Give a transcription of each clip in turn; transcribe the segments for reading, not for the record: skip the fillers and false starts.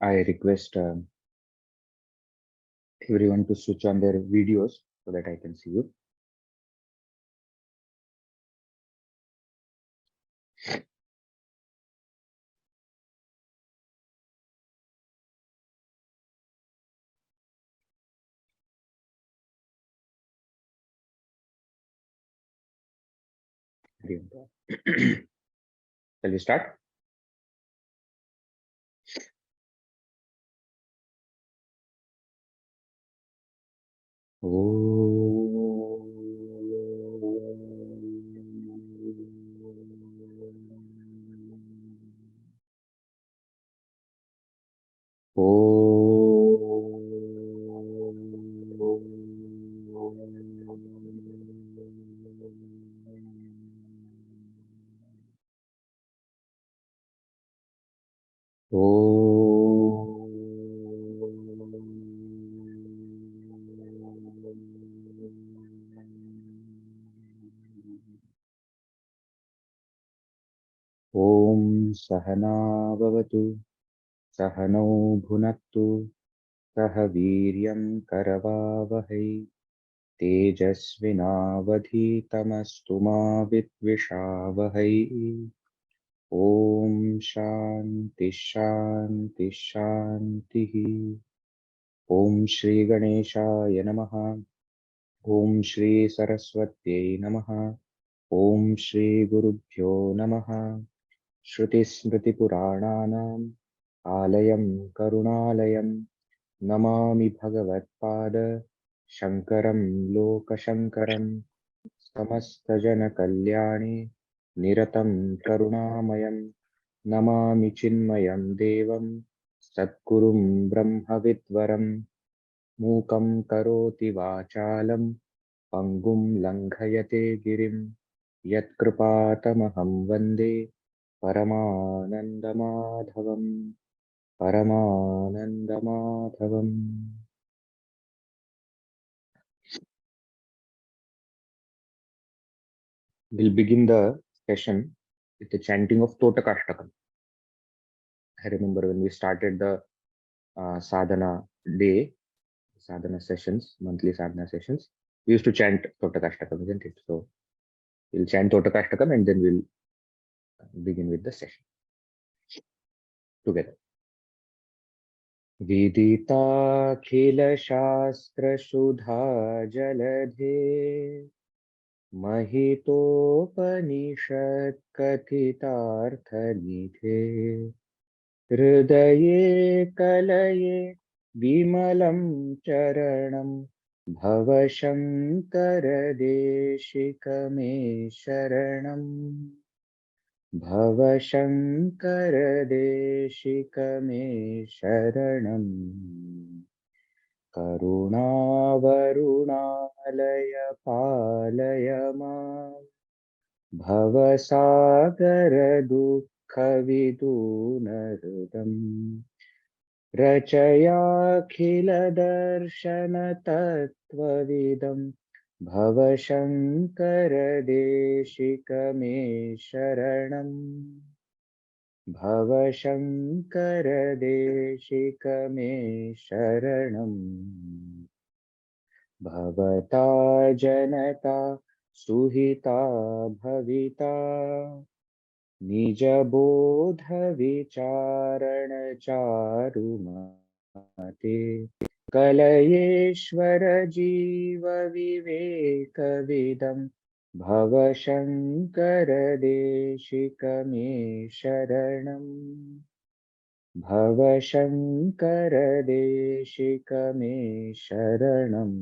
I request everyone to switch on their videos so that I can see you. Shall we start? ॐ सहना भवतु सहनौ भुनक्तु सह वीर्यं करवावहै तेजस्विनावधीतमस्तु मा विद्विषावहै ॐ शान्ति शान्ति शान्तिः। ॐ श्री गणेशाय नमः। ॐ श्री सरस्वत्यै नमः। ॐ श्री गुरुभ्यो नमः। श्रुतिस्मृतिपुराणानाम् आलयं करुणालयं नमामि भगवत्पाद शङ्करं लोकशङ्करं समस्तजनकल्याणे निरतं करुणामयं नमामि चिन्मयं देवं सद्गुरुं ब्रह्मविद्वरं मूकं करोति वाचालं पङ्गुं लङ्घयते गिरिं यत्कृपातमहं वन्दे परमानन्दमाधवम् परमानन्दमाधवम्। We'll begin the session with the chanting of Totakashtakam. I remember when we started the sadhana day, sadhana sessions, monthly sadhana sessions, we used to chant Totakashtakam, isn't it? So we'll chant Totakashtakam and then we'll begin with the session together. Viditākhila-shāstra-sudha jaladhe महितोपनिषत् कथितार्थनिधे हृदये कलये विमलं चरणं भव शङ्कर देशिक मे शरणं भव शङ्कर देशिक मे शरणम् करुणावरुणालय पालय माम् भवसागर दुःखविदूनहृदम् रचयाखिलदर्शन तत्त्वविदम् भव शङ्कर देशिक मे शरणम् भव शङ्कर देशिक मे शरणम् भवता जनता सुहिता भविता निजबोध विचारण चारुमते कलयेश्वर जीव विवेकविदम् भव शङ्कर देशिक मे शरणम् भव शङ्कर देशिक मे शरणम्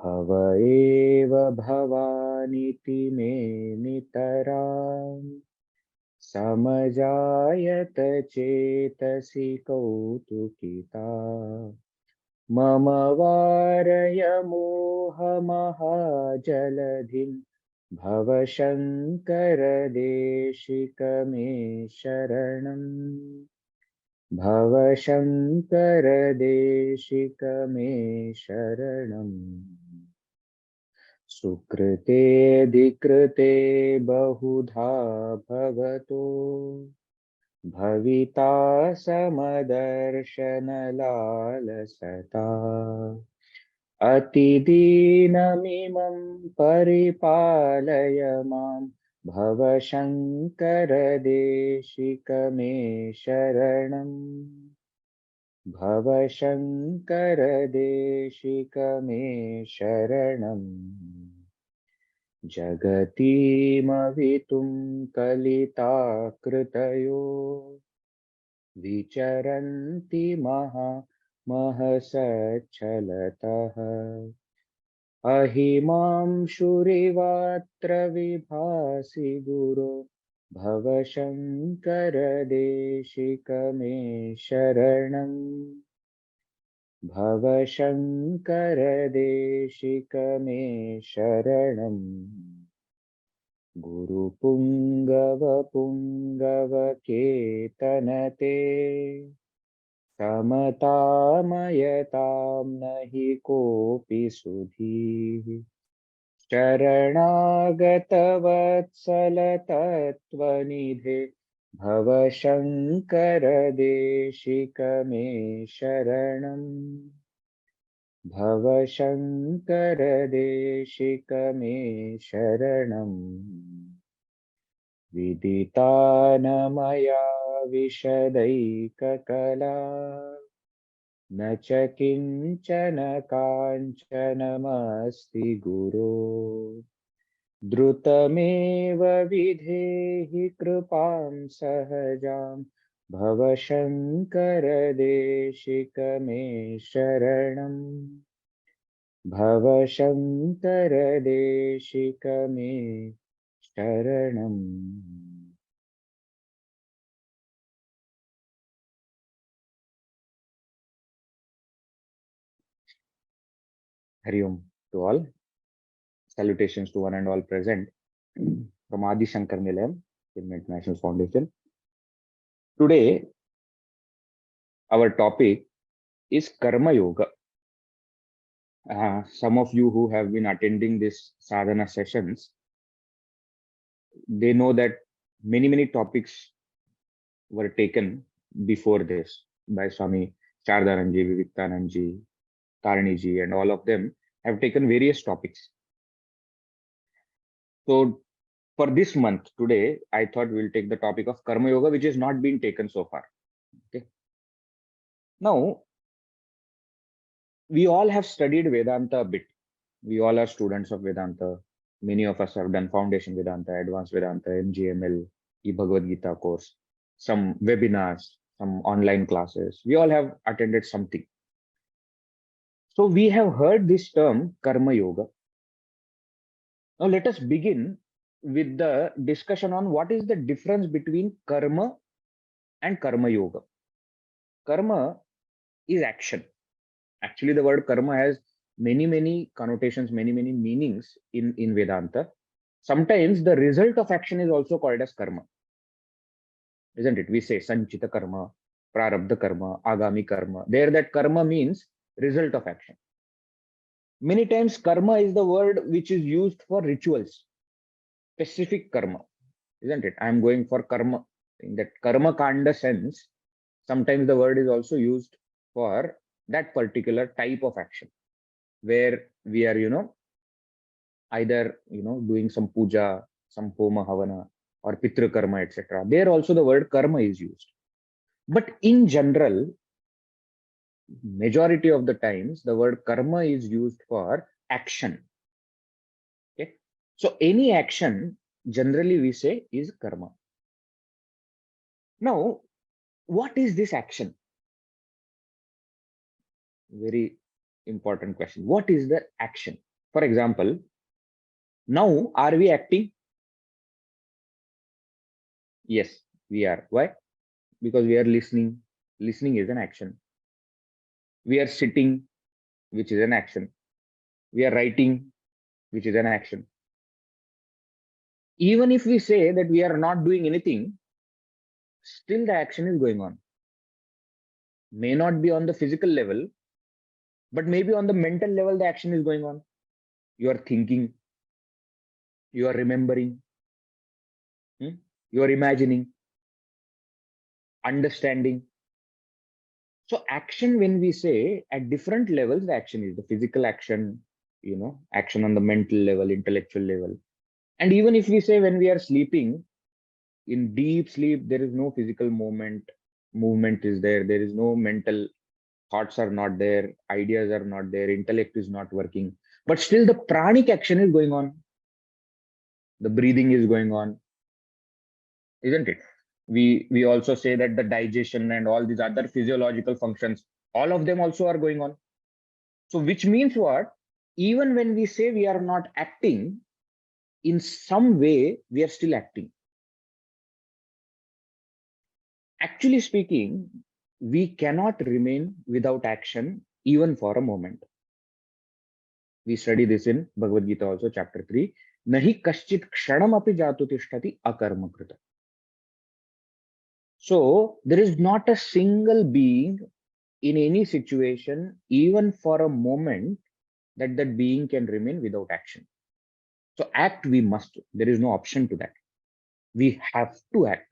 भव एव भवानिति मे नितराम् समजायत चेतसि कौतुकिता मम वारय मोहमहाजलधिम् भव शङ्कर देशिक मे शरणम् भव शङ्कर देशिक मे शरणम् सुकृतेऽधिकृते बहुधा भवतो भविता समदर्शनलालसता अतिदीनमिमं परिपालय मां भव शङ्कर देशिक मे शरणम् भव शङ्कर देशिक मे शरणम् जगतीमवितुं कलिताकृतयो विचरन्ति महसच्छलतः अहिमांशुरिवात्र विभासि गुरो भव शङ्कर देशिक मे शरणम् भव शङ्कर देशिक मे शरणम् गुरुपुङ्गव पुङ्गवकेतनते समतामयतां नहि कोऽपि सुधीः शरणागतवत्सलतत्त्वनिधे भव शङ्कर देशिक मे शरणम् भव शङ्कर देशिक मे शरणम् विदितान मया विशदैककला न च किञ्चन काञ्चनमस्ति गुरो द्रुतमेव विधेहि कृपां सहजां भव शङ्कर देशिक मे शरणम् भव शङ्कर देशिक मे शरणम् Hari Om to all. Salutations to one and all present from Adi Shankar Nilayam, International Foundation. Today, our topic is Karma Yoga. Some of you who have been attending this sadhana sessions, they know that many topics were taken before this by Swami Shardananji, Viviktanandji, Taraniji, and all of them have taken various topics. So for this month, today, I thought we'll take the topic of Karma Yoga, which has not been taken so far. Okay. Now, we all have studied Vedanta a bit. We all are students of Vedanta. Many of us have done Foundation Vedanta, Advanced Vedanta, MGML, e-Bhagavad Gita course, some webinars, some online classes. We all have attended something. So we have heard this term Karma Yoga. Now let us begin with the discussion on what is the difference between Karma and Karma Yoga. Karma is action. Actually, the word karma has many connotations, many meanings in Vedanta. Sometimes the result of action is also called as karma, isn't it? We say sanchita karma, prarabdha karma, agami karma. There, that karma means result of action. Many times, karma is the word which is used for rituals, specific karma, isn't it? I am going for karma. In that karma kanda sense, sometimes the word is also used for that particular type of action, where we are, either, doing some puja, some homa havana, or pitra karma, etc. There also the word karma is used. But in general, majority of the times, the word karma is used for action. Okay. So any action, generally we say, is karma. Now, what is this action? Very important question. What is the action? For example, now are we acting? Yes, we are. Why? Because we are listening. Listening is an action. We are sitting, which is an action. We are writing, which is an action. Even if we say that we are not doing anything, still the action is going on. May not be on the physical level, but maybe on the mental level, the action is going on. You are thinking, you are remembering, you are imagining. understanding. So action, when we say at different levels, the action is the physical action, action on the mental level, intellectual level. And even if we say when we are sleeping, in deep sleep, there is no physical movement is there. There is no mental thoughts are not there, ideas are not there, intellect is not working. But still the pranic action is going on. The breathing is going on, isn't it? We also say that the digestion and all these other physiological functions, all of them also are going on. So which means what? Even when we say we are not acting, in some way we are still acting. Actually speaking, we cannot remain without action even for a moment. We study this in Bhagavad Gita also, chapter 3. Nahi kaschit kshanam api jatu tishtati akarma krita. So there is not a single being in any situation, even for a moment, that being can remain without action. So act we must. There is no option to that. We have to act.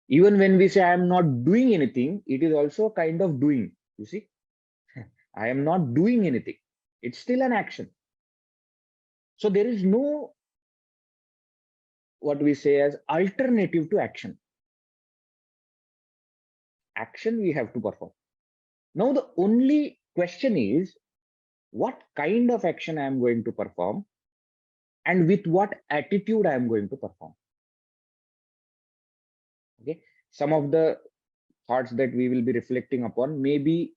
Even when we say I am not doing anything, it is also a kind of doing. You see, I am not doing anything. It's still an action. So there is no, what we say as alternative to action. Action we have to perform. Now the only question is, what kind of action I am going to perform and with what attitude I am going to perform. Okay, some of the thoughts that we will be reflecting upon may be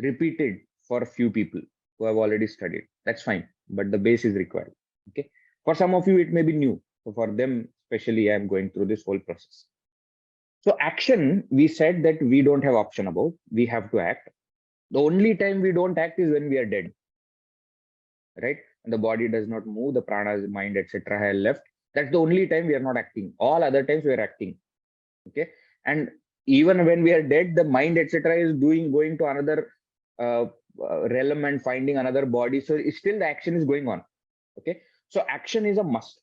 repeated for a few people who have already studied. That's fine, but the base is required. Okay, for some of you it may be new, so for them especially I am going through this whole process. So action, we said that we don't have option about, we have to act. The only time we don't act is when we are dead, right? And the body does not move, the prana, mind, etc. have left. That's the only time we are not acting. All other times we are acting. Okay, and even when we are dead, the mind, etc. is going to another realm and finding another body. So still the action is going on. Okay, so action is a must.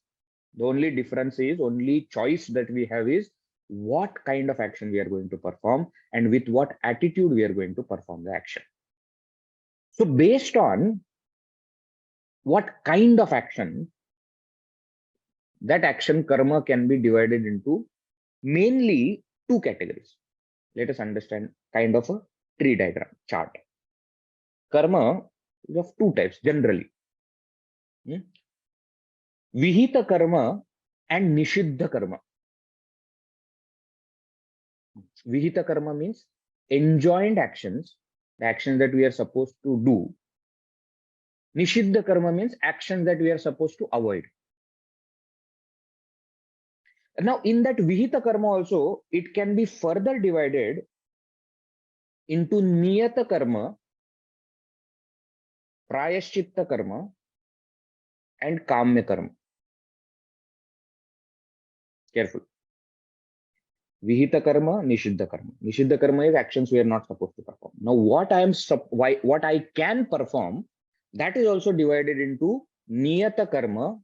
The only difference is, only choice that we have is what kind of action we are going to perform and with what attitude we are going to perform the action. So based on what kind of action, that action karma can be divided into mainly two categories. Let us understand kind of a tree diagram chart. Karma is of two types generally. Vihita karma and nishiddha karma. Vihita karma means enjoined actions, the actions that we are supposed to do. Nishiddha karma means actions that we are supposed to avoid. Now, in that Vihita karma also, it can be further divided into Niyata karma, Prayaschitta karma, and Kamya karma. Careful. Vihita karma, Nishiddha karma. Nishiddha karma is actions we are not supposed to perform. Now, what I can perform, that is also divided into Niyata karma.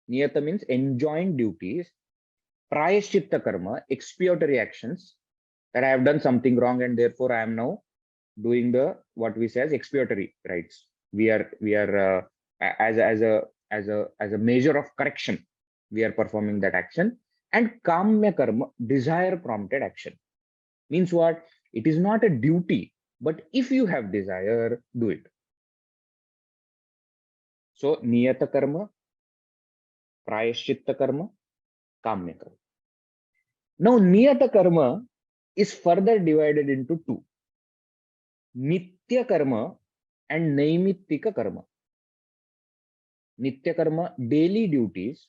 Niyata means enjoined duties. Prayaschitta karma, expiatory actions, that I have done something wrong and therefore I am now doing the, what we say as expiatory rites. We are as a measure of correction, we are performing that action. And kamya karma, desire prompted action, means what? It is not a duty, but if you have desire, do it. So niyata karma, prayaschitta karma, kamya karma. Now niyata karma is further divided into two: nitya karma and naimittika karma. Nitya karma, daily duties.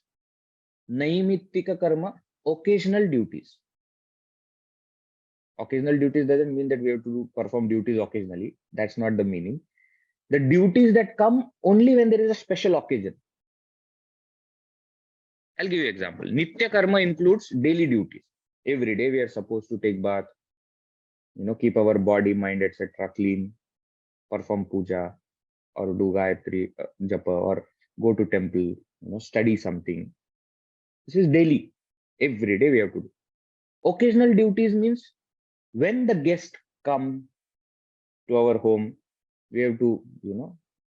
Naimittika karma, occasional duties. Occasional duties doesn't mean that we have to perform duties occasionally. That's not the meaning. The duties that come only when there is a special occasion. I'll give you an example. Nitya karma includes daily duties. Every day we are supposed to take bath, keep our body, mind, etc. clean, perform puja, or do Gayatri japa, or go to temple, study something. This is daily. Every day we have to do. Occasional duties means When the guests come to our home, we have to,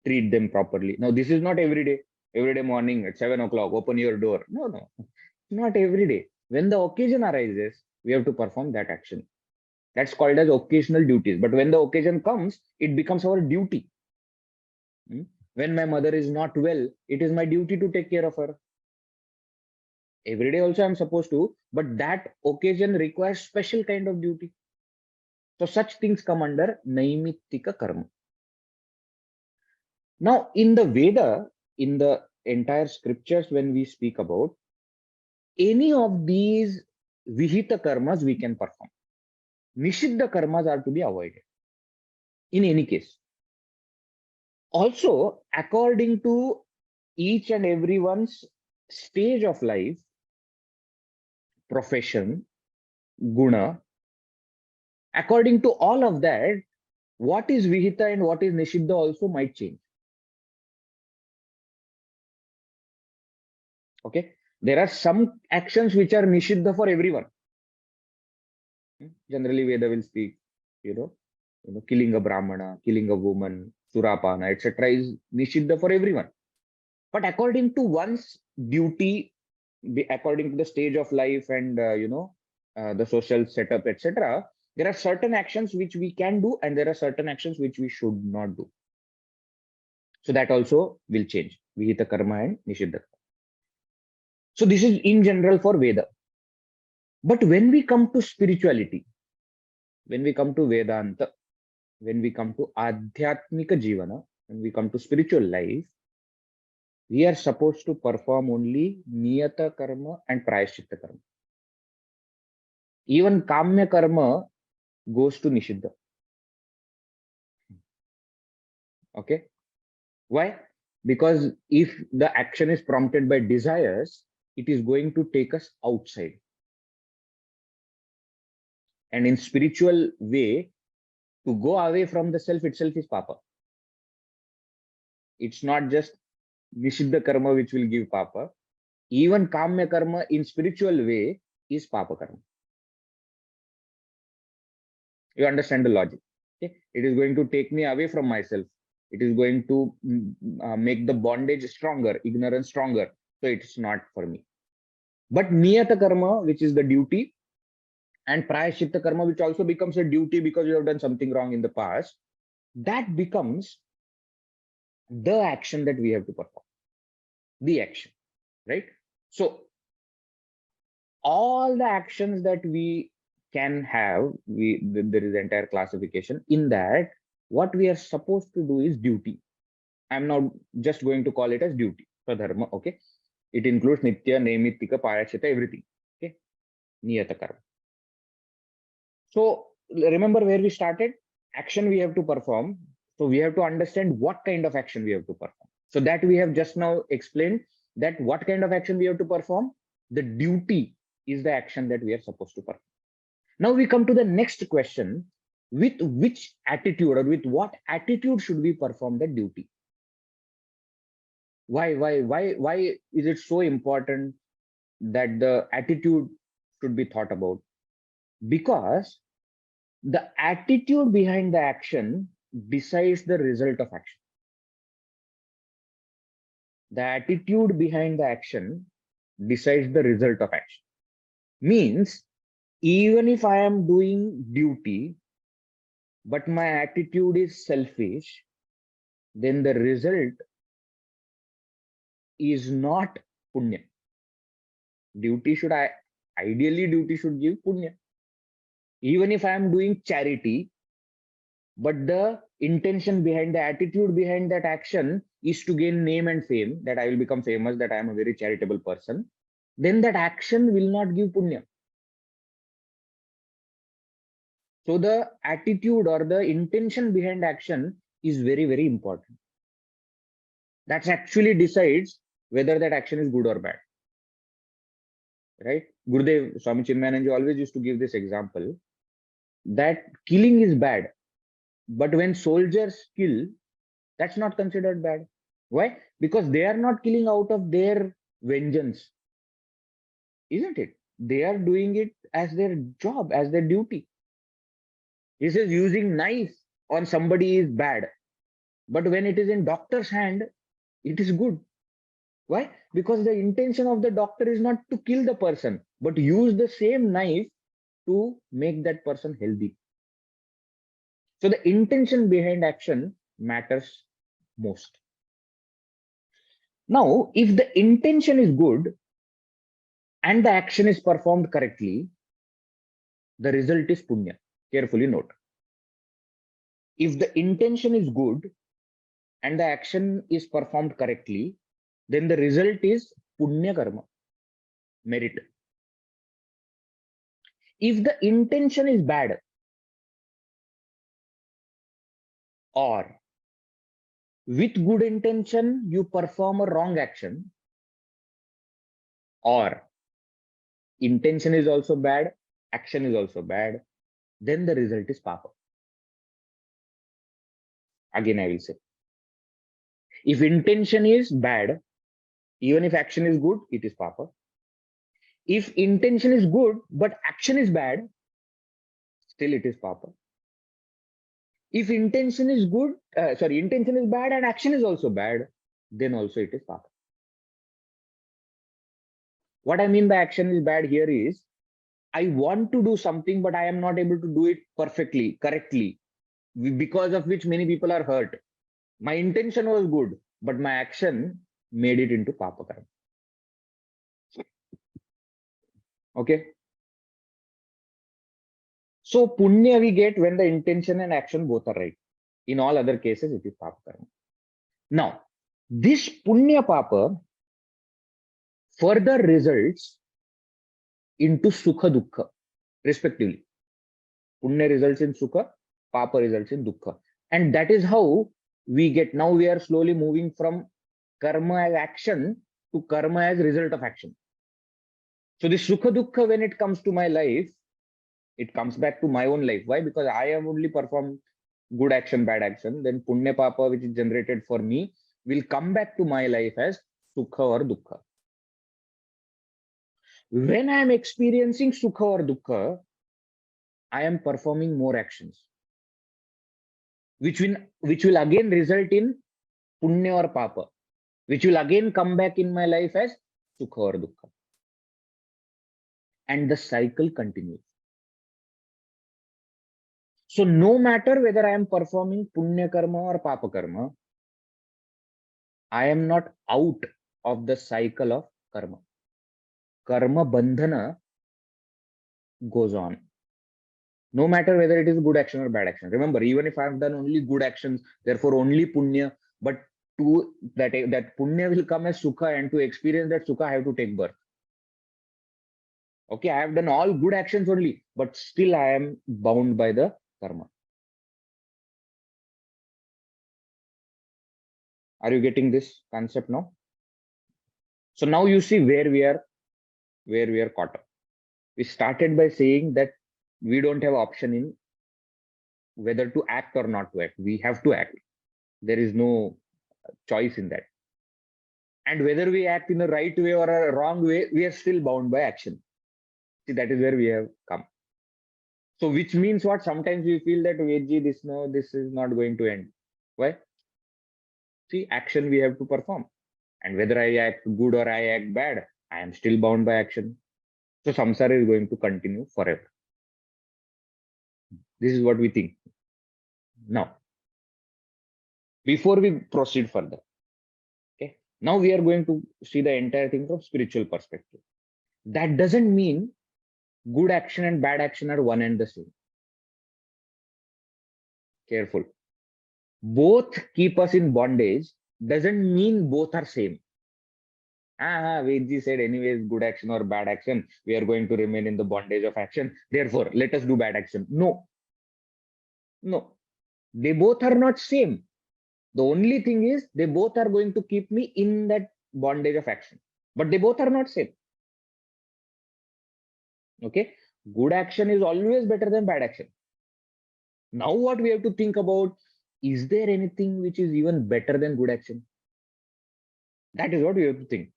treat them properly. Now, this is not every day. Every day morning at 7 o'clock, open your door. No, no, not every day. When the occasion arises, we have to perform that action. That's called as occasional duties. But when the occasion comes, it becomes our duty. Hmm? When my mother is not well, it is my duty to take care of her. Every day also I'm supposed to, but that occasion requires special kind of duty. So such things come under naimittika karma. Now, in the Veda, in the entire scriptures, when we speak about any of these vihita karmas, we can perform. Nishiddha karmas are to be avoided in any case. Also, according to each and everyone's stage of life, profession, guna, according to all of that, what is vihita and what is nishiddha also might change. Okay, there are some actions which are nishiddha for everyone. Generally, Veda will speak, killing a brahmana, killing a woman, surapana, etc. is nishiddha for everyone. But according to one's duty, according to the stage of life and the social setup, etc., there are certain actions which we can do, and there are certain actions which we should not do. So that also will change. Vihita karma and nishiddha. So this is in general for Veda. But when we come to spirituality, when we come to Vedanta, when we come to Adhyatmika Jivana, when we come to spiritual life, we are supposed to perform only Niyata Karma and Prayaschitta Karma. Even Kamya Karma goes to Nishiddha. Okay? Why? Because if the action is prompted by desires, it is going to take us outside. And in spiritual way, to go away from the self itself is papa. It's not just Nishiddha karma which will give papa. Even Kamya karma in spiritual way is papa karma. You understand the logic. Okay? It is going to take me away from myself. It is going to make the bondage stronger, ignorance stronger. So it's not for me. But Niyata karma, which is the duty, and Prayaschitta karma, which also becomes a duty because you have done something wrong in the past, that becomes the action that we have to perform. The action, right? So all the actions that we can have, there is entire classification in that. What we are supposed to do is duty. I'm now just going to call it as duty. Swadharma, okay? It includes nitya, naimittika, payachita, everything. Okay? Niyata karma. So remember where we started? Action we have to perform. So we have to understand what kind of action we have to perform. So that we have just now explained that what kind of action we have to perform. The duty is the action that we are supposed to perform. Now we come to the next question. With which attitude or with what attitude should we perform the duty? Why is it so important that the attitude should be thought about? Because the attitude behind the action decides the result of action. The attitude behind the action decides the result of action. Means, even if I am doing duty, but my attitude is selfish, then the result is not punya. Ideally duty should give punya. Even if I am doing charity, but the intention behind, the attitude behind that action is to gain name and fame, that I will become famous, that I am a very charitable person, then that action will not give punya. So the attitude or the intention behind action is very, very important. That actually decides whether that action is good or bad. Right? Gurudev Swami Chinmayanand always used to give this example that killing is bad, but when soldiers kill, that's not considered bad. Why? Because they are not killing out of their vengeance, isn't it? They are doing it as their job, as their duty. He says using knife on somebody is bad, but when it is in doctor's hand, it is good. Why? Because the intention of the doctor is not to kill the person, but use the same knife to make that person healthy. So the intention behind action matters most. Now, if the intention is good and the action is performed correctly, the result is punya. Carefully note. If the intention is good and the action is performed correctly, then the result is punya karma, merit. If the intention is bad, or with good intention you perform a wrong action, or intention is also bad, action is also bad, then the result is papa. Again, I will say, if intention is bad, even if action is good, it is papa. If intention is good but action is bad, still it is papa. If intention is good, intention is bad and action is also bad, then also it is papa. What I mean by action is bad here is, I want to do something, but I am not able to do it perfectly, correctly, because of which many people are hurt. My intention was good, but my action made it into papa karma. Okay. So punya we get when the intention and action both are right. In all other cases, it is papa karma. Now, this punya papa further results into sukha dukkha, respectively. Punya results in sukha, papa results in dukkha. And that is how we get, now we are slowly moving from karma as action to karma as result of action. So the sukha dukkha, when it comes to my life, it comes back to my own life. Why? Because I have only performed good action, bad action. Then punya papa, which is generated for me, will come back to my life as sukha or dukkha. When I am experiencing sukha or dukkha, I am performing more actions, which will again result in punya or papa, which will again come back in my life as sukha or dukkha. And the cycle continues. So no matter whether I am performing punya karma or papa karma, I am not out of the cycle of karma. Karma bandhana goes on. No matter whether it is good action or bad action. Remember, even if I have done only good actions, therefore only punya, but to that punya will come as sukha, and to experience that sukha, I have to take birth. Okay, I have done all good actions only, but still I am bound by the karma. Are you getting this concept now? So now you see where we are caught up. We started by saying that we don't have option in whether to act or not to act. We have to act. There is no choice in that. And whether we act in a right way or a wrong way, we are still bound by action. See, that is where we have come. So which means what? Sometimes we feel that this is not going to end. Why? See, action we have to perform. And whether I act good or I act bad, I am still bound by action. So samsara is going to continue forever. This is what we think. Now, before we proceed further, okay, now we are going to see the entire thing from spiritual perspective. That doesn't mean good action and bad action are one and the same. Careful. Both keep us in bondage doesn't mean both are same. Vedji said anyways, good action or bad action, we are going to remain in the bondage of action. Therefore, let us do bad action. No. They both are not same. The only thing is they both are going to keep me in that bondage of action. But they both are not same. Okay. Good action is always better than bad action. Now what we have to think about, is there anything which is even better than good action? That is what we have to think.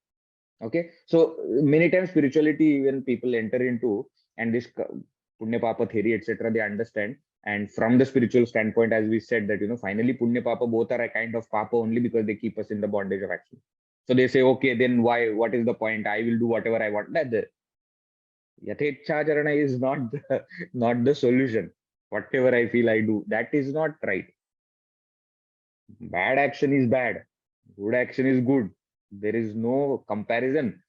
Okay. So many times spirituality, when people enter into, and this punya papa theory, etc., they understand, And from the spiritual standpoint, as we said that, finally Punya Papa both are a kind of Papa only because they keep us in the bondage of action. So they say, okay, then why? What is the point? I will do whatever I want. That the Yathechacharana is not not the solution. Whatever I feel I do, that is not right. Bad action is bad. Good action is good. There is no comparison.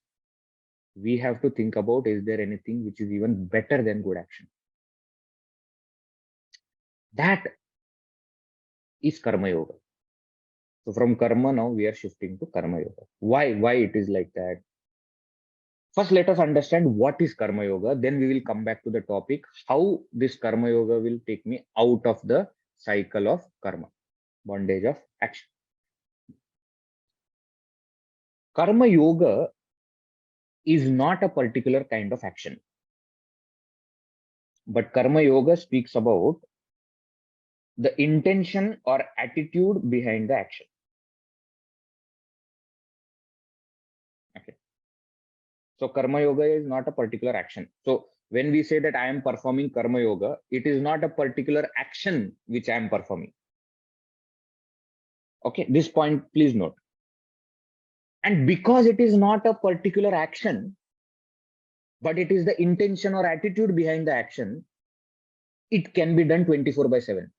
We have to think about, is there anything which is even better than good action? That is Karma Yoga. So from Karma now we are shifting to Karma Yoga. Why it is like that? First, let us understand what is Karma Yoga. Then we will come back to the topic, how this Karma Yoga will take me out of the cycle of karma, bondage of action. Karma Yoga is not a particular kind of action. But Karma Yoga speaks about the intention or attitude behind the action. Okay. So Karma Yoga is not a particular action. So when we say that I am performing Karma Yoga, it is not a particular action which I am performing. Okay, this point please note. And because it is not a particular action, but it is the intention or attitude behind the action, it can be done 24/7.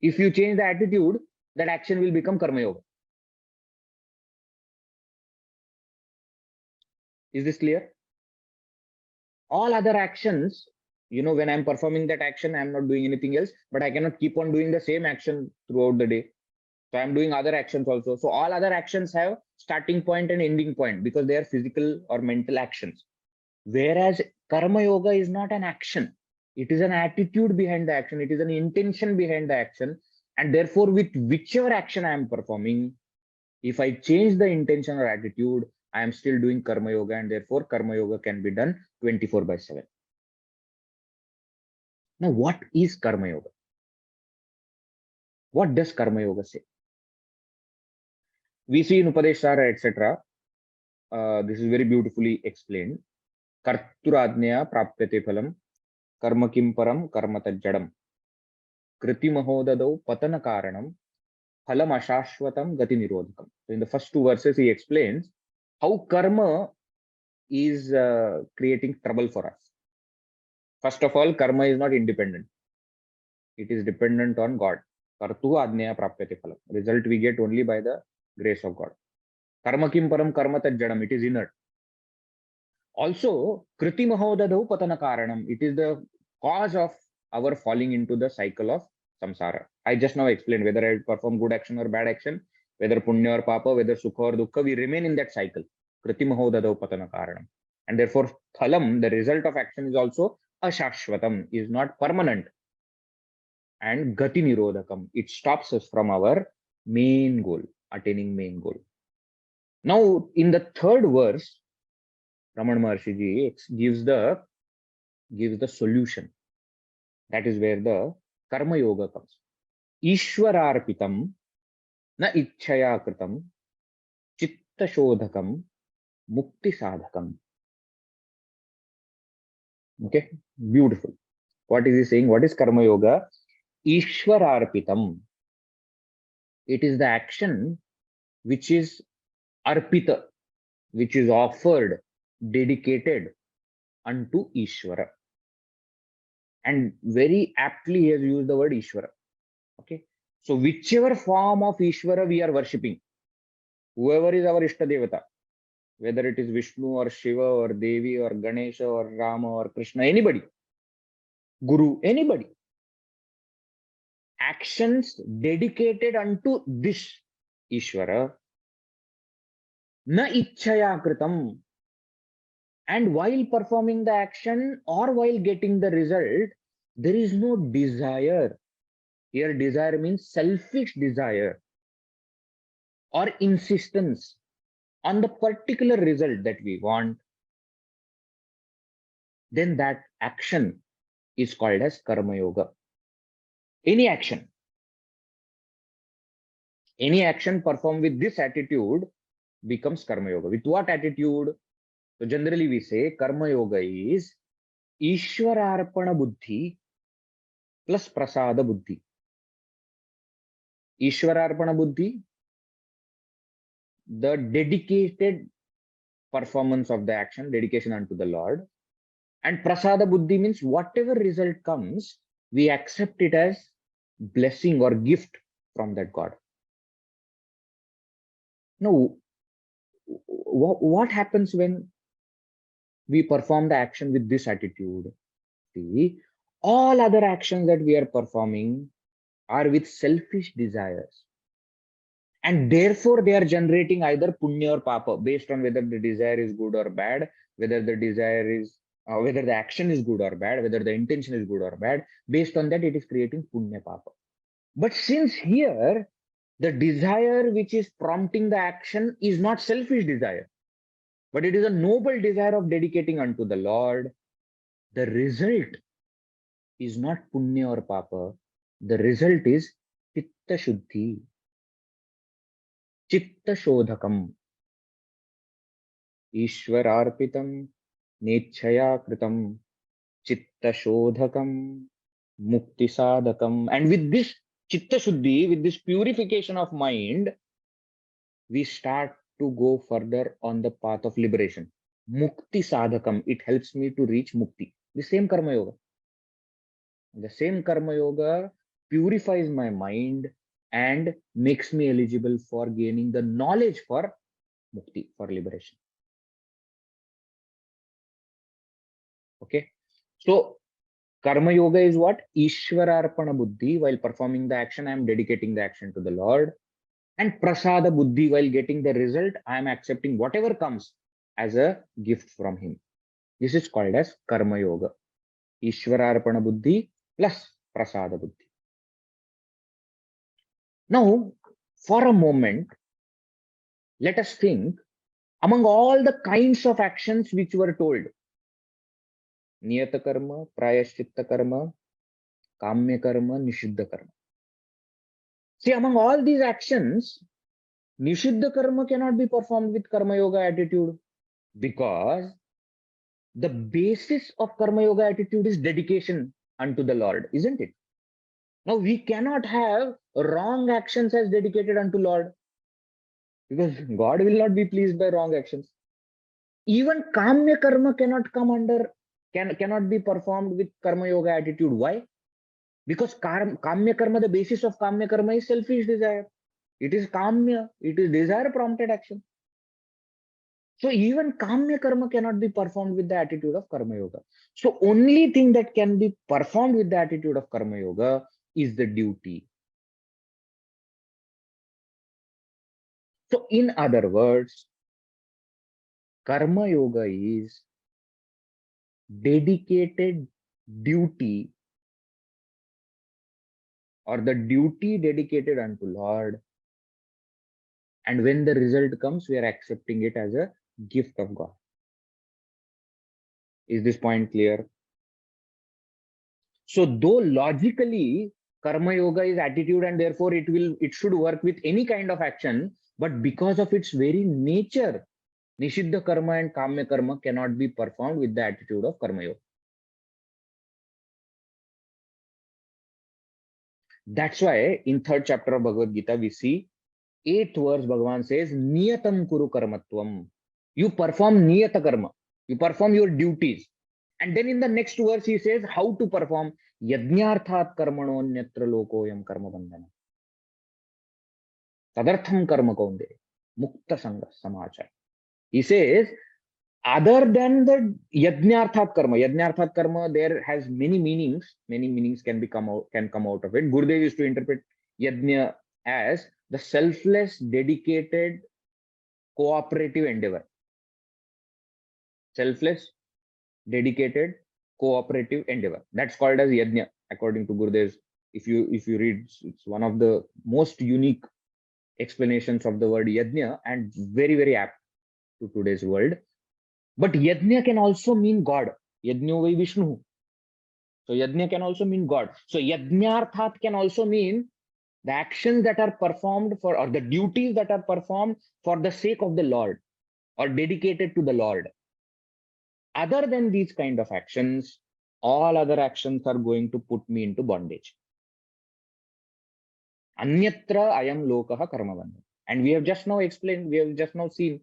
If you change the attitude, that action will become Karma Yoga. Is this clear? All other actions, when I'm performing that action, I'm not doing anything else, but I cannot keep on doing the same action throughout the day. So I'm doing other actions also. So all other actions have starting point and ending point because they are physical or mental actions. Whereas Karma Yoga is not an action. It is an attitude behind the action. It is an intention behind the action. And therefore, with whichever action I am performing, if I change the intention or attitude, I am still doing Karma Yoga, and therefore Karma Yoga can be done 24/7. Now, what is Karma Yoga? What does Karma Yoga say? We see in Upadeshara, etc. This is very beautifully explained. Karturadnya prapyate phalam, karma kim param karma tajjadam. Kriti mahodadau patana karanam, phalam ashashvatam gati nirodhakam. So in the first two verses, he explains how karma is creating trouble for us. First of all, karma is not independent. It is dependent on God. Kartu adnya prapyate phalam. Result we get only by the grace of God. Karma kim param karma tajjadam. It is inert. Also, kriti mahodadau patana karanam. It is the cause of our falling into the cycle of samsara. I just now explained whether I perform good action or bad action, whether punya or papa, whether sukha or dukkha, we remain in that cycle. Kriti mahodadau patana karanam. And therefore, phalam, the result of action is also ashashvatam, is not permanent. And gati nirodhakam, it stops us from our main goal, attaining main goal. Now, in the third verse, Raman Maharshi ji gives the solution. That is where the Karma Yoga comes. Ishwararpitam na ichchaya kritam chitta shodhakam mukti sadhakam. Okay, beautiful. What is he saying? What is Karma Yoga? Ishwararpitam. It is the action which is arpita, which is offered, dedicated unto Ishvara. And very aptly he has used the word Ishvara. Okay. So whichever form of Ishvara we are worshipping, whoever is our Ishta Devata, whether it is Vishnu or Shiva or Devi or Ganesha or Rama or Krishna, anybody, Guru, anybody, actions dedicated unto this Ishvara, na ichchaya kritam. And while performing the action or while getting the result, there is no desire. Here, desire means selfish desire or insistence on the particular result that we want. Then that action is called as Karma Yoga. Any action performed with this attitude becomes Karma Yoga. With what attitude? So generally we say Karma Yoga is Ishwararpana buddhi plus prasada buddhi. Ishwararpana buddhi, the dedicated performance of the action, dedication unto the Lord. And prasada buddhi means whatever result comes, we accept it as blessing or gift from that God. Now, what happens when we perform the action with this attitude? See, all other actions that we are performing are with selfish desires. And therefore, they are generating either punya or papa based on whether the desire is good or bad, whether the desire is, whether the action is good or bad, whether the intention is good or bad. Based on that, it is creating punya papa. But since here, the desire which is prompting the action is not selfish desire, but it is a noble desire of dedicating unto the Lord, the result is not punya or papa. The result is chitta shuddhi, chitta shodhakam, ishwararpitam, nechaya kritam, chitta shodhakam, mukti sadhakam. And with this chitta shuddhi, with this purification of mind, we start to go further on the path of liberation. Mukti sadhakam, it helps me to reach mukti. The same karma yoga. The same karma yoga purifies my mind and makes me eligible for gaining the knowledge for mukti, for liberation. Okay. So karma yoga is what? Ishwararpana buddhi. While performing the action, I am dedicating the action to the Lord. And prasada buddhi, while getting the result, I am accepting whatever comes as a gift from him. This is called as karma yoga. Ishwararpana buddhi plus prasada buddhi. Now, for a moment, let us think among all the kinds of actions which were told. Niyata karma, prayaschitta karma, kamya karma, nishiddha karma. See, among all these actions, nishiddha karma cannot be performed with karma yoga attitude because the basis of karma yoga attitude is dedication unto the Lord, isn't it? Now we cannot have wrong actions as dedicated unto Lord because God will not be pleased by wrong actions. Even kamya karma cannot come under, cannot be performed with karma yoga attitude. Why? Because kamya karma, the basis of kamya karma is selfish desire. It is kamya, it is desire prompted action. So even kamya karma cannot be performed with the attitude of karma yoga. So only thing that can be performed with the attitude of karma yoga is the duty. So in other words, karma yoga is dedicated duty or the duty dedicated unto Lord. And when the result comes, we are accepting it as a gift of God. Is this point clear? So though logically karma yoga is attitude and therefore it should work with any kind of action, but because of its very nature, nishiddha karma and kamya karma cannot be performed with the attitude of karma yoga. That's why in third chapter of Bhagavad Gita, we see 8th verse, Bhagavan says, Niyatam kuru karmatvam. You perform niyata karma. You perform your duties. And then in the next verse, he says how to perform yajnarthat karmano nyatra lokoyam karma bandhana. Tadartham karma kaunde. Mukta sanga samachar. He says, other than the yajnarthat karma, there has many meanings. Many meanings can come out of it. Gurudev used to interpret yajna as the selfless, dedicated, cooperative endeavor. Selfless, dedicated, cooperative endeavor. That's called as yajna, according to Gurudev. If you read, it's one of the most unique explanations of the word yajna and very, very apt to today's world. But yajna can also mean God. Yajna vai Vishnu. So yajna can also mean God. So yajnarthat can also mean the actions that are performed for, or the duties that are performed for the sake of the Lord or dedicated to the Lord. Other than these kind of actions, all other actions are going to put me into bondage. Anyatra ayam lokaha karmavandha. And we have just now explained, we have just now seen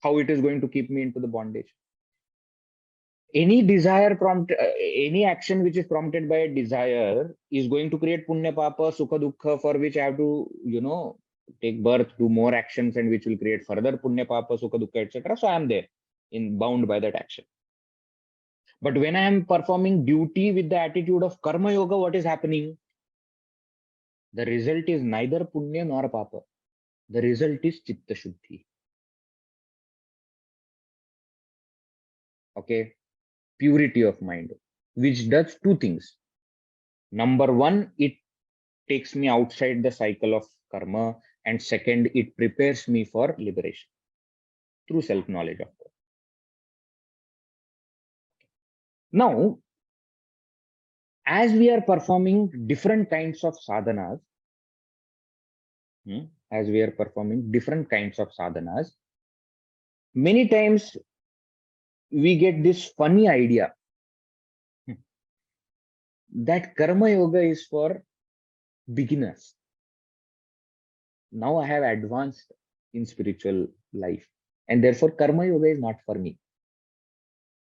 how it is going to keep me into the bondage. Any desire any action which is prompted by a desire is going to create punya papa, sukha dukkha, for which I have to, take birth, do more actions, and which will create further punya papa, sukha dukkha, etc. So I am there, bound by that action. But when I am performing duty with the attitude of karma yoga, what is happening? The result is neither punya nor papa. The result is chitta shuddhi. Okay, purity of mind, which does two things. Number one, it takes me outside the cycle of karma, and second, it prepares me for liberation through self-knowledge, of course. Now, as we are performing different kinds of sadhanas, many times we get this funny idea that karma yoga is for beginners. Now I have advanced in spiritual life, and therefore karma yoga is not for me.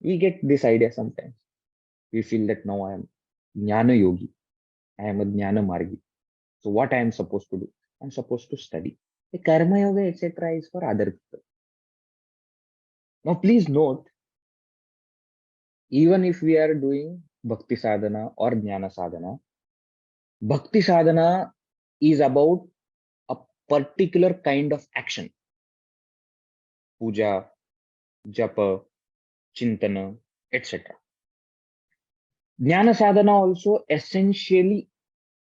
We get this idea sometimes. We feel that now I am jnana yogi, I am a jnana margi. So what I am supposed to do? I'm supposed to study. The karma yoga, etc., is for other people. Now, please note, even if we are doing bhakti sadhana or jnana sadhana, bhakti sadhana is about a particular kind of action. Puja, japa, chintana, etc. Jnana sadhana also essentially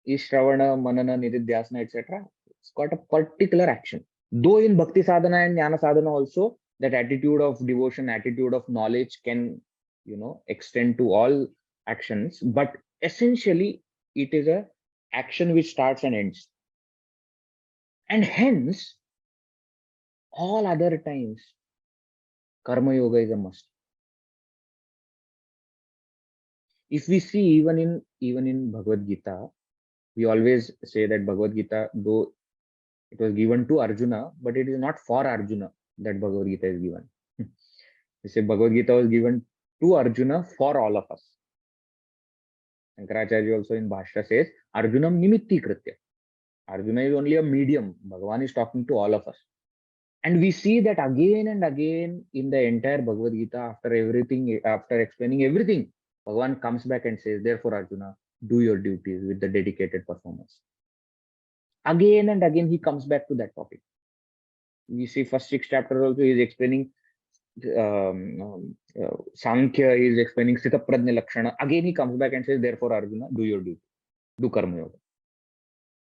is Shravana, Manana, Nididhyasana, etc. It's got a particular action. Though in Bhakti Sadhana and Jnana Sadhana also, that attitude of devotion, attitude of knowledge can, extend to all actions, but essentially it is a action which starts and ends. And hence, all other times, Karma Yoga is a must. If we see even in Bhagavad Gita, we always say that Bhagavad Gita, though it was given to Arjuna, but it is not for Arjuna that Bhagavad Gita is given. We say Bhagavad Gita was given to Arjuna for all of us. Shankaracharya also in Bhashya says, Arjunam nimitti kritya. Arjuna is only a medium. Bhagavan is talking to all of us. And we see that again and again in the entire Bhagavad Gita, after explaining everything, Bhagavan comes back and says, therefore, Arjuna, do your duties with the dedicated performance. Again and again, he comes back to that topic. We see first 6 chapters also, he is explaining Sankhya, he is explaining Sthita Prajna Lakshana. Again, he comes back and says, therefore, Arjuna, do your duty, do Karma Yoga.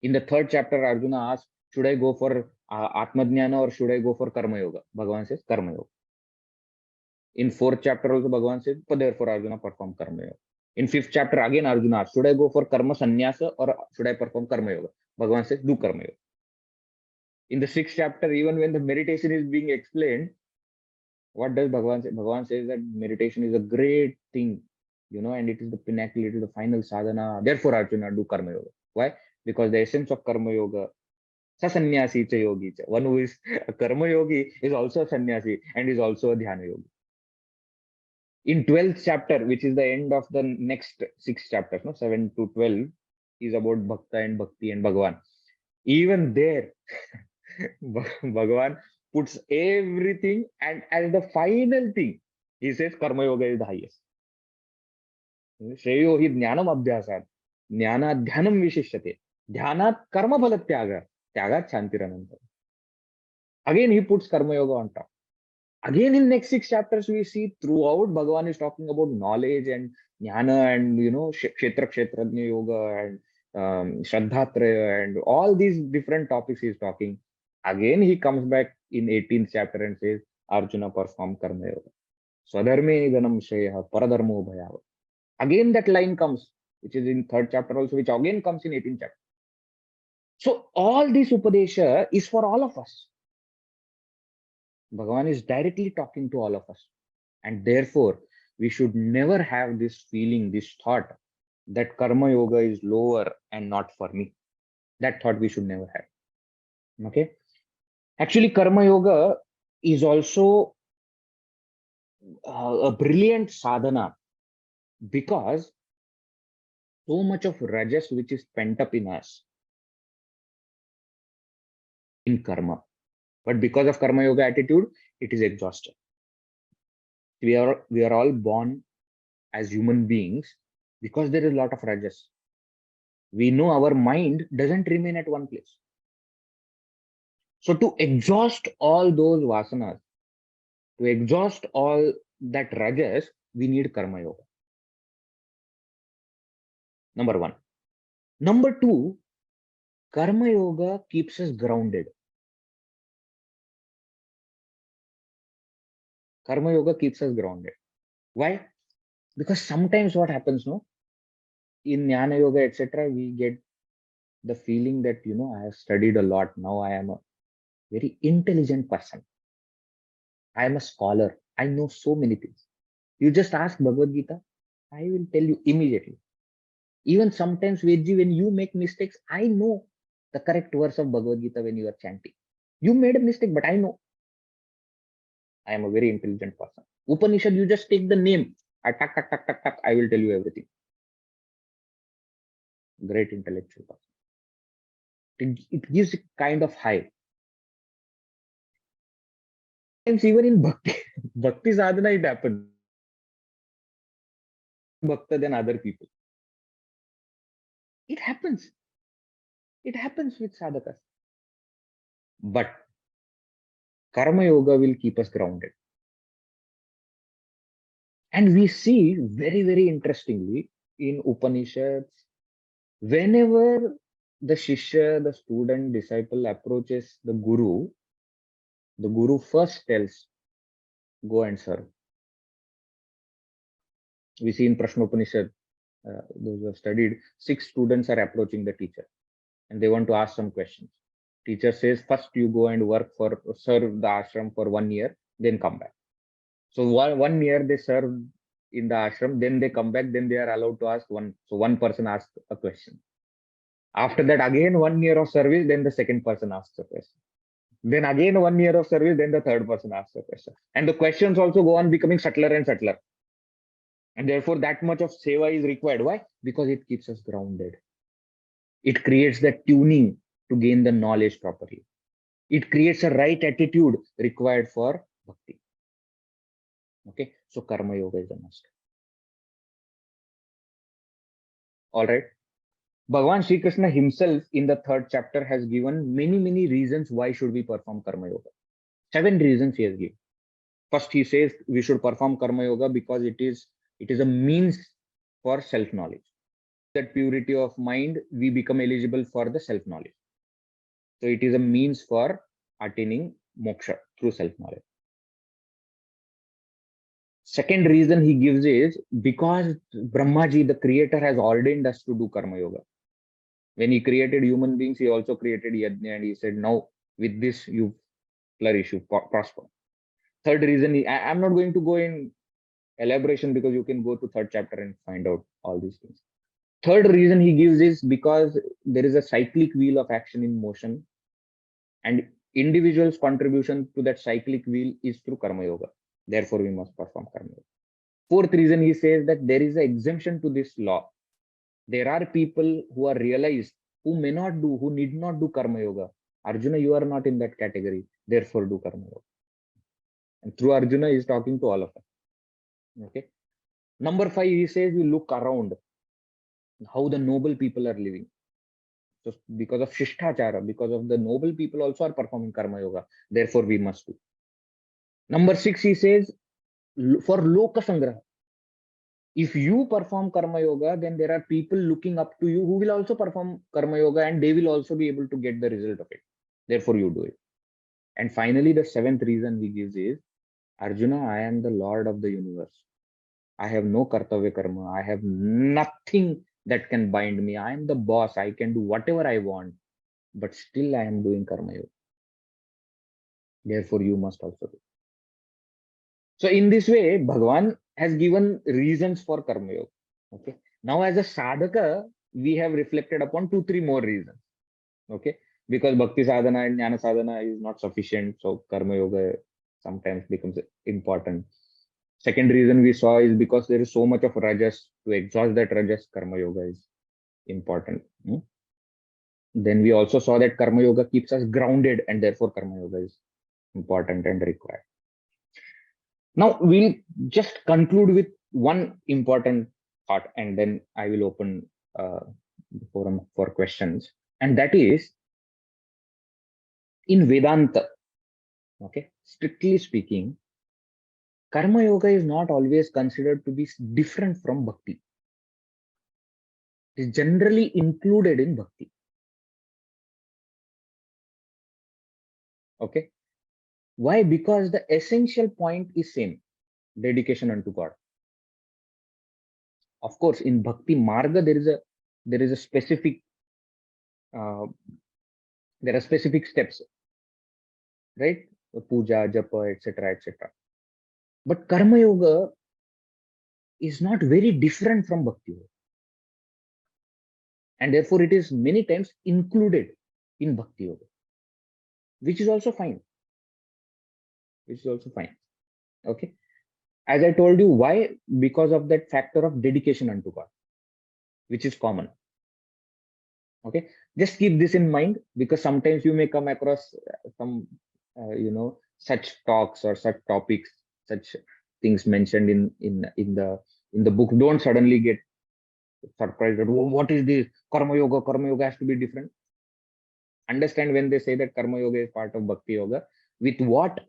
In the 3rd chapter, Arjuna asks, should I go for Atma Jnana or should I go for Karma Yoga? Bhagavan says, Karma Yoga. In 4th chapter also, Bhagavan says, therefore, Arjuna, perform Karma Yoga. In 5th chapter, again, Arjuna asks, should I go for Karma Sannyasa or should I perform Karma Yoga? Bhagavan says, do Karma Yoga. In the 6th chapter, even when the meditation is being explained, what does Bhagavan say? Bhagavan says that meditation is a great thing, and it is the pinnacle, it is the final sadhana. Therefore, Arjuna, do Karma Yoga. Why? Because the essence of Karma Yoga, sasannyasi cha yogi cha. One who is a Karma Yogi is also a sannyasi and is also a Dhyana Yogi. In 12th chapter, which is the end of the next 6 chapters, 7 to 12, is about Bhakta and Bhakti and Bhagavan. Even there, Bhagavan puts everything, and as the final thing, he says Karma Yoga is the highest. Shreyo hi jnanam abhyasat, jnana dhyanam vishishyate, dhyanat karma phala tyaga, tyagat shantirananta. Again, he puts Karma Yoga on top. Again, in next 6 chapters, we see throughout Bhagavan is talking about knowledge and jnana and, kshetra kshetrajna yoga and Shraddhatraya and all these different topics he is talking. Again, he comes back in 18th chapter and says, Arjuna, perform Karma Yoga. Swadharme ganam shreya paradharmo bhayava. Again, that line comes, which is in 3rd chapter also, which again comes in 18th chapter. So all this Upadesha is for all of us. Bhagavan is directly talking to all of us. And therefore, we should never have this feeling, this thought that karma yoga is lower and not for me. That thought we should never have. Okay. Actually, karma yoga is also a brilliant sadhana because so much of rajas which is pent up in us in karma. But because of karma yoga attitude, it is exhausted. We are all born as human beings because there is a lot of rajas. We know our mind doesn't remain at one place. So to exhaust all those vasanas, to exhaust all that rajas, we need karma yoga. Number one. Number two, karma yoga keeps us grounded. Karma yoga keeps us grounded. Why? Because sometimes what happens, no, in jnana yoga, etc., we get the feeling that I have studied a lot. Now I am a very intelligent person. I am a scholar. I know so many things. You just ask Bhagavad Gita, I will tell you immediately. Even sometimes, Vedji, when you make mistakes, I know the correct verse of Bhagavad Gita when you are chanting. You made a mistake, but I know. I am a very intelligent person. Upanishad, you just take the name. I tuck, tuck, tuck, tuck, tuck. I will tell you everything. Great intellectual person. It gives a kind of high. And even in bhakti, bhakti sadhana, it happens. Bhakta than other people. It happens. It happens with sadhakas. But karma yoga will keep us grounded. And we see very, very interestingly in Upanishads, whenever the Shishya, the student, disciple approaches the Guru first tells, go and serve. We see in Prashna Upanishad, those who have studied, 6 students are approaching the teacher and they want to ask some questions. Teacher says, first you go and serve the ashram for 1 year, then come back. So 1 year they serve in the ashram, then they come back, then they are allowed to ask one. So one person asks a question. After that, again 1 year of service, then the second person asks a question. Then again 1 year of service, then the third person asks a question. And the questions also go on becoming subtler and subtler. And therefore, that much of seva is required. Why? Because it keeps us grounded. It creates the tuning to gain the knowledge properly. It creates a right attitude required for bhakti. Okay, so karma yoga is a must. All right. Bhagavan Sri Krishna himself in the 3rd chapter has given many, many reasons why should we perform karma yoga. 7 reasons he has given. First, he says we should perform karma yoga because it is a means for self-knowledge. That purity of mind, we become eligible for the self-knowledge. So it is a means for attaining moksha through self-knowledge. Second reason he gives is because Brahmaji, the creator, has ordained us to do karma yoga. When he created human beings, he also created yajna, and he said, now with this you flourish, you prosper. Third reason, I'm not going to go in elaboration because you can go to 3rd chapter and find out all these things. Third reason he gives is because there is a cyclic wheel of action in motion, and individual's contribution to that cyclic wheel is through karma yoga. Therefore, we must perform karma yoga. Fourth reason he says that there is an exemption to this law. There are people who are realized who need not do karma yoga. Arjuna, you are not in that category. Therefore, do karma yoga. And through Arjuna, he is talking to all of us. Okay. Number 5, he says we look around how the noble people are living. So because of Shishtachara, because of the noble people also are performing karma yoga. Therefore, we must do. Number 6, he says for Loka Sangraha. If you perform karma yoga, then there are people looking up to you who will also perform karma yoga and they will also be able to get the result of it. Therefore, you do it. And finally, the 7th reason he gives is Arjuna, I am the Lord of the universe. I have no kartavya karma. I have nothing that can bind me. I am the boss. I can do whatever I want, but still I am doing karma yoga. Therefore, you must also do. So in this way, Bhagavan has given reasons for Karma Yoga. Okay. Now as a sadhaka, we have reflected upon 2, 3 more reasons. Okay. Because Bhakti Sadhana and Jnana Sadhana is not sufficient. So Karma Yoga sometimes becomes important. Second reason we saw is because there is so much of rajas. To exhaust that rajas, Karma Yoga is important. Then we also saw that Karma Yoga keeps us grounded, and therefore Karma Yoga is important and required. Now we'll just conclude with one important thought, and then I will open the forum for questions. And that is, in Vedanta, okay, strictly speaking, Karma Yoga is not always considered to be different from Bhakti. It is generally included in Bhakti. Okay. Why? Because the essential point is same: dedication unto God. Of course, in Bhakti Marga, there is a specific there are specific steps, right? Puja, japa, etc., etc. But Karma Yoga is not very different from Bhakti Yoga, and therefore it is many times included in Bhakti Yoga, which is also fine. Which is also fine. Okay. As I told you, why? Because of that factor of dedication unto God, which is common. Okay. Just keep this in mind, because sometimes you may come across some, such talks or such topics, such things mentioned in the book. Don't suddenly get surprised that, oh, what is this Karma Yoga? Karma Yoga has to be different. Understand when they say that Karma Yoga is part of Bhakti Yoga, with what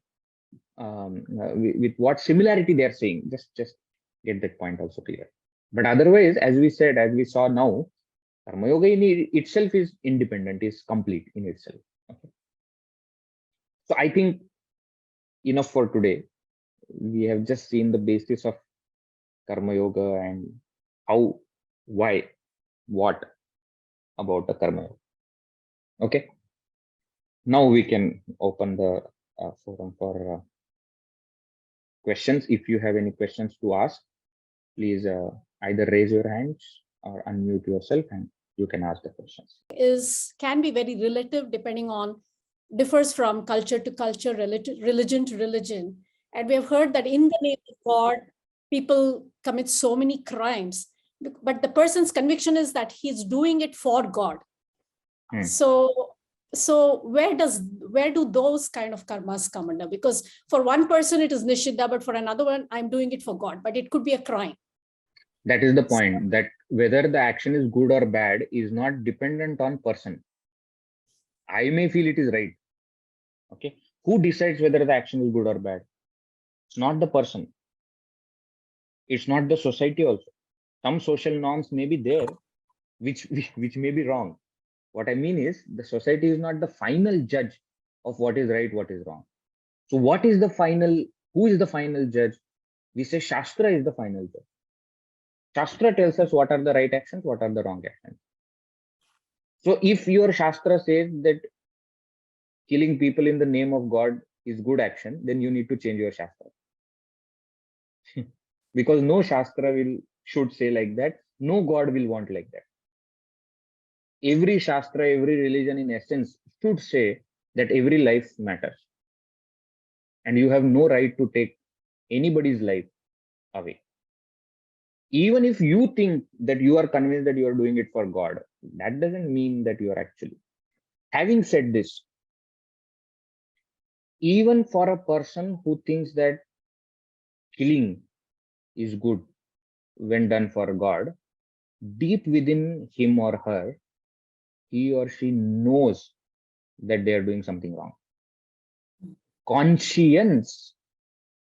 with what similarity they are saying. Just get that point also clear. But otherwise, as we said, as we saw now, Karma Yoga in itself is independent, is complete in itself. Okay. So I think enough for today. We have just seen the basis of Karma Yoga and how, why, what about the Karma Yoga. Okay. Now we can open the forum for questions. If you have any questions to ask, please either raise your hands or unmute yourself and you can ask the questions. Can be very relative, depending on, differs from culture to culture, religion to religion. And we have heard that in the name of God, people commit so many crimes, but the person's conviction is that he's doing it for God. So where do those kind of karmas come under? Because for one person it is nishidha, but for another one, I'm doing it for God, but it could be a crime. That is the point, that whether the action is good or bad is not dependent on person. I may feel it is right. Okay. Who decides whether the action is good or bad? It's not the person. It's not the society also. Some social norms may be there, which may be wrong. What I mean is, the society is not the final judge of what is right, what is wrong. So what is the final, who is the final judge? We say Shastra is the final judge. Shastra tells us what are the right actions, what are the wrong actions. So if your Shastra says that killing people in the name of God is good action, then you need to change your Shastra. Because no Shastra should say like that. No God will want like that. Every Shastra, every religion in essence should say that every life matters. And you have no right to take anybody's life away. Even if you think that you are convinced that you are doing it for God, that doesn't mean that you are actually. Having said this, even for a person who thinks that killing is good when done for God, deep within him or her, he or she knows that they are doing something wrong. Conscience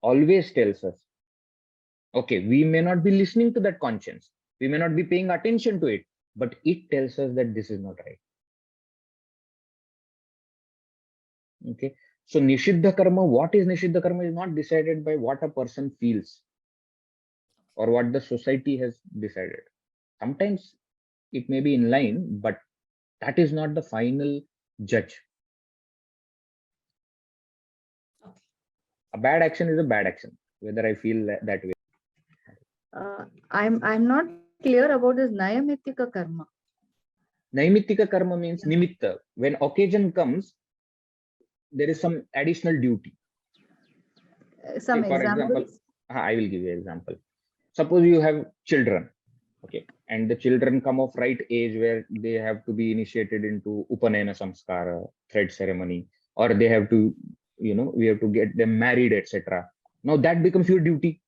always tells us, okay, we may not be listening to that conscience, we may not be paying attention to it, but it tells us that this is not right. Okay. So Nishiddha Karma, what is Nishiddha Karma is not decided by what a person feels or what the society has decided. Sometimes it may be in line, but that is not the final judge. Okay. A bad action is a bad action. whether I feel that way. I'm not clear about this Nayamitika karma. Naimittika karma means nimitta. When occasion comes, there is some additional duty. Some Say, for example, examples. I will give you an example. Suppose you have children, okay, and the children come of right age where they have to be initiated into Upanayana Samskara, thread ceremony, or they have to, we have to get them married, etc. Now that becomes your duty.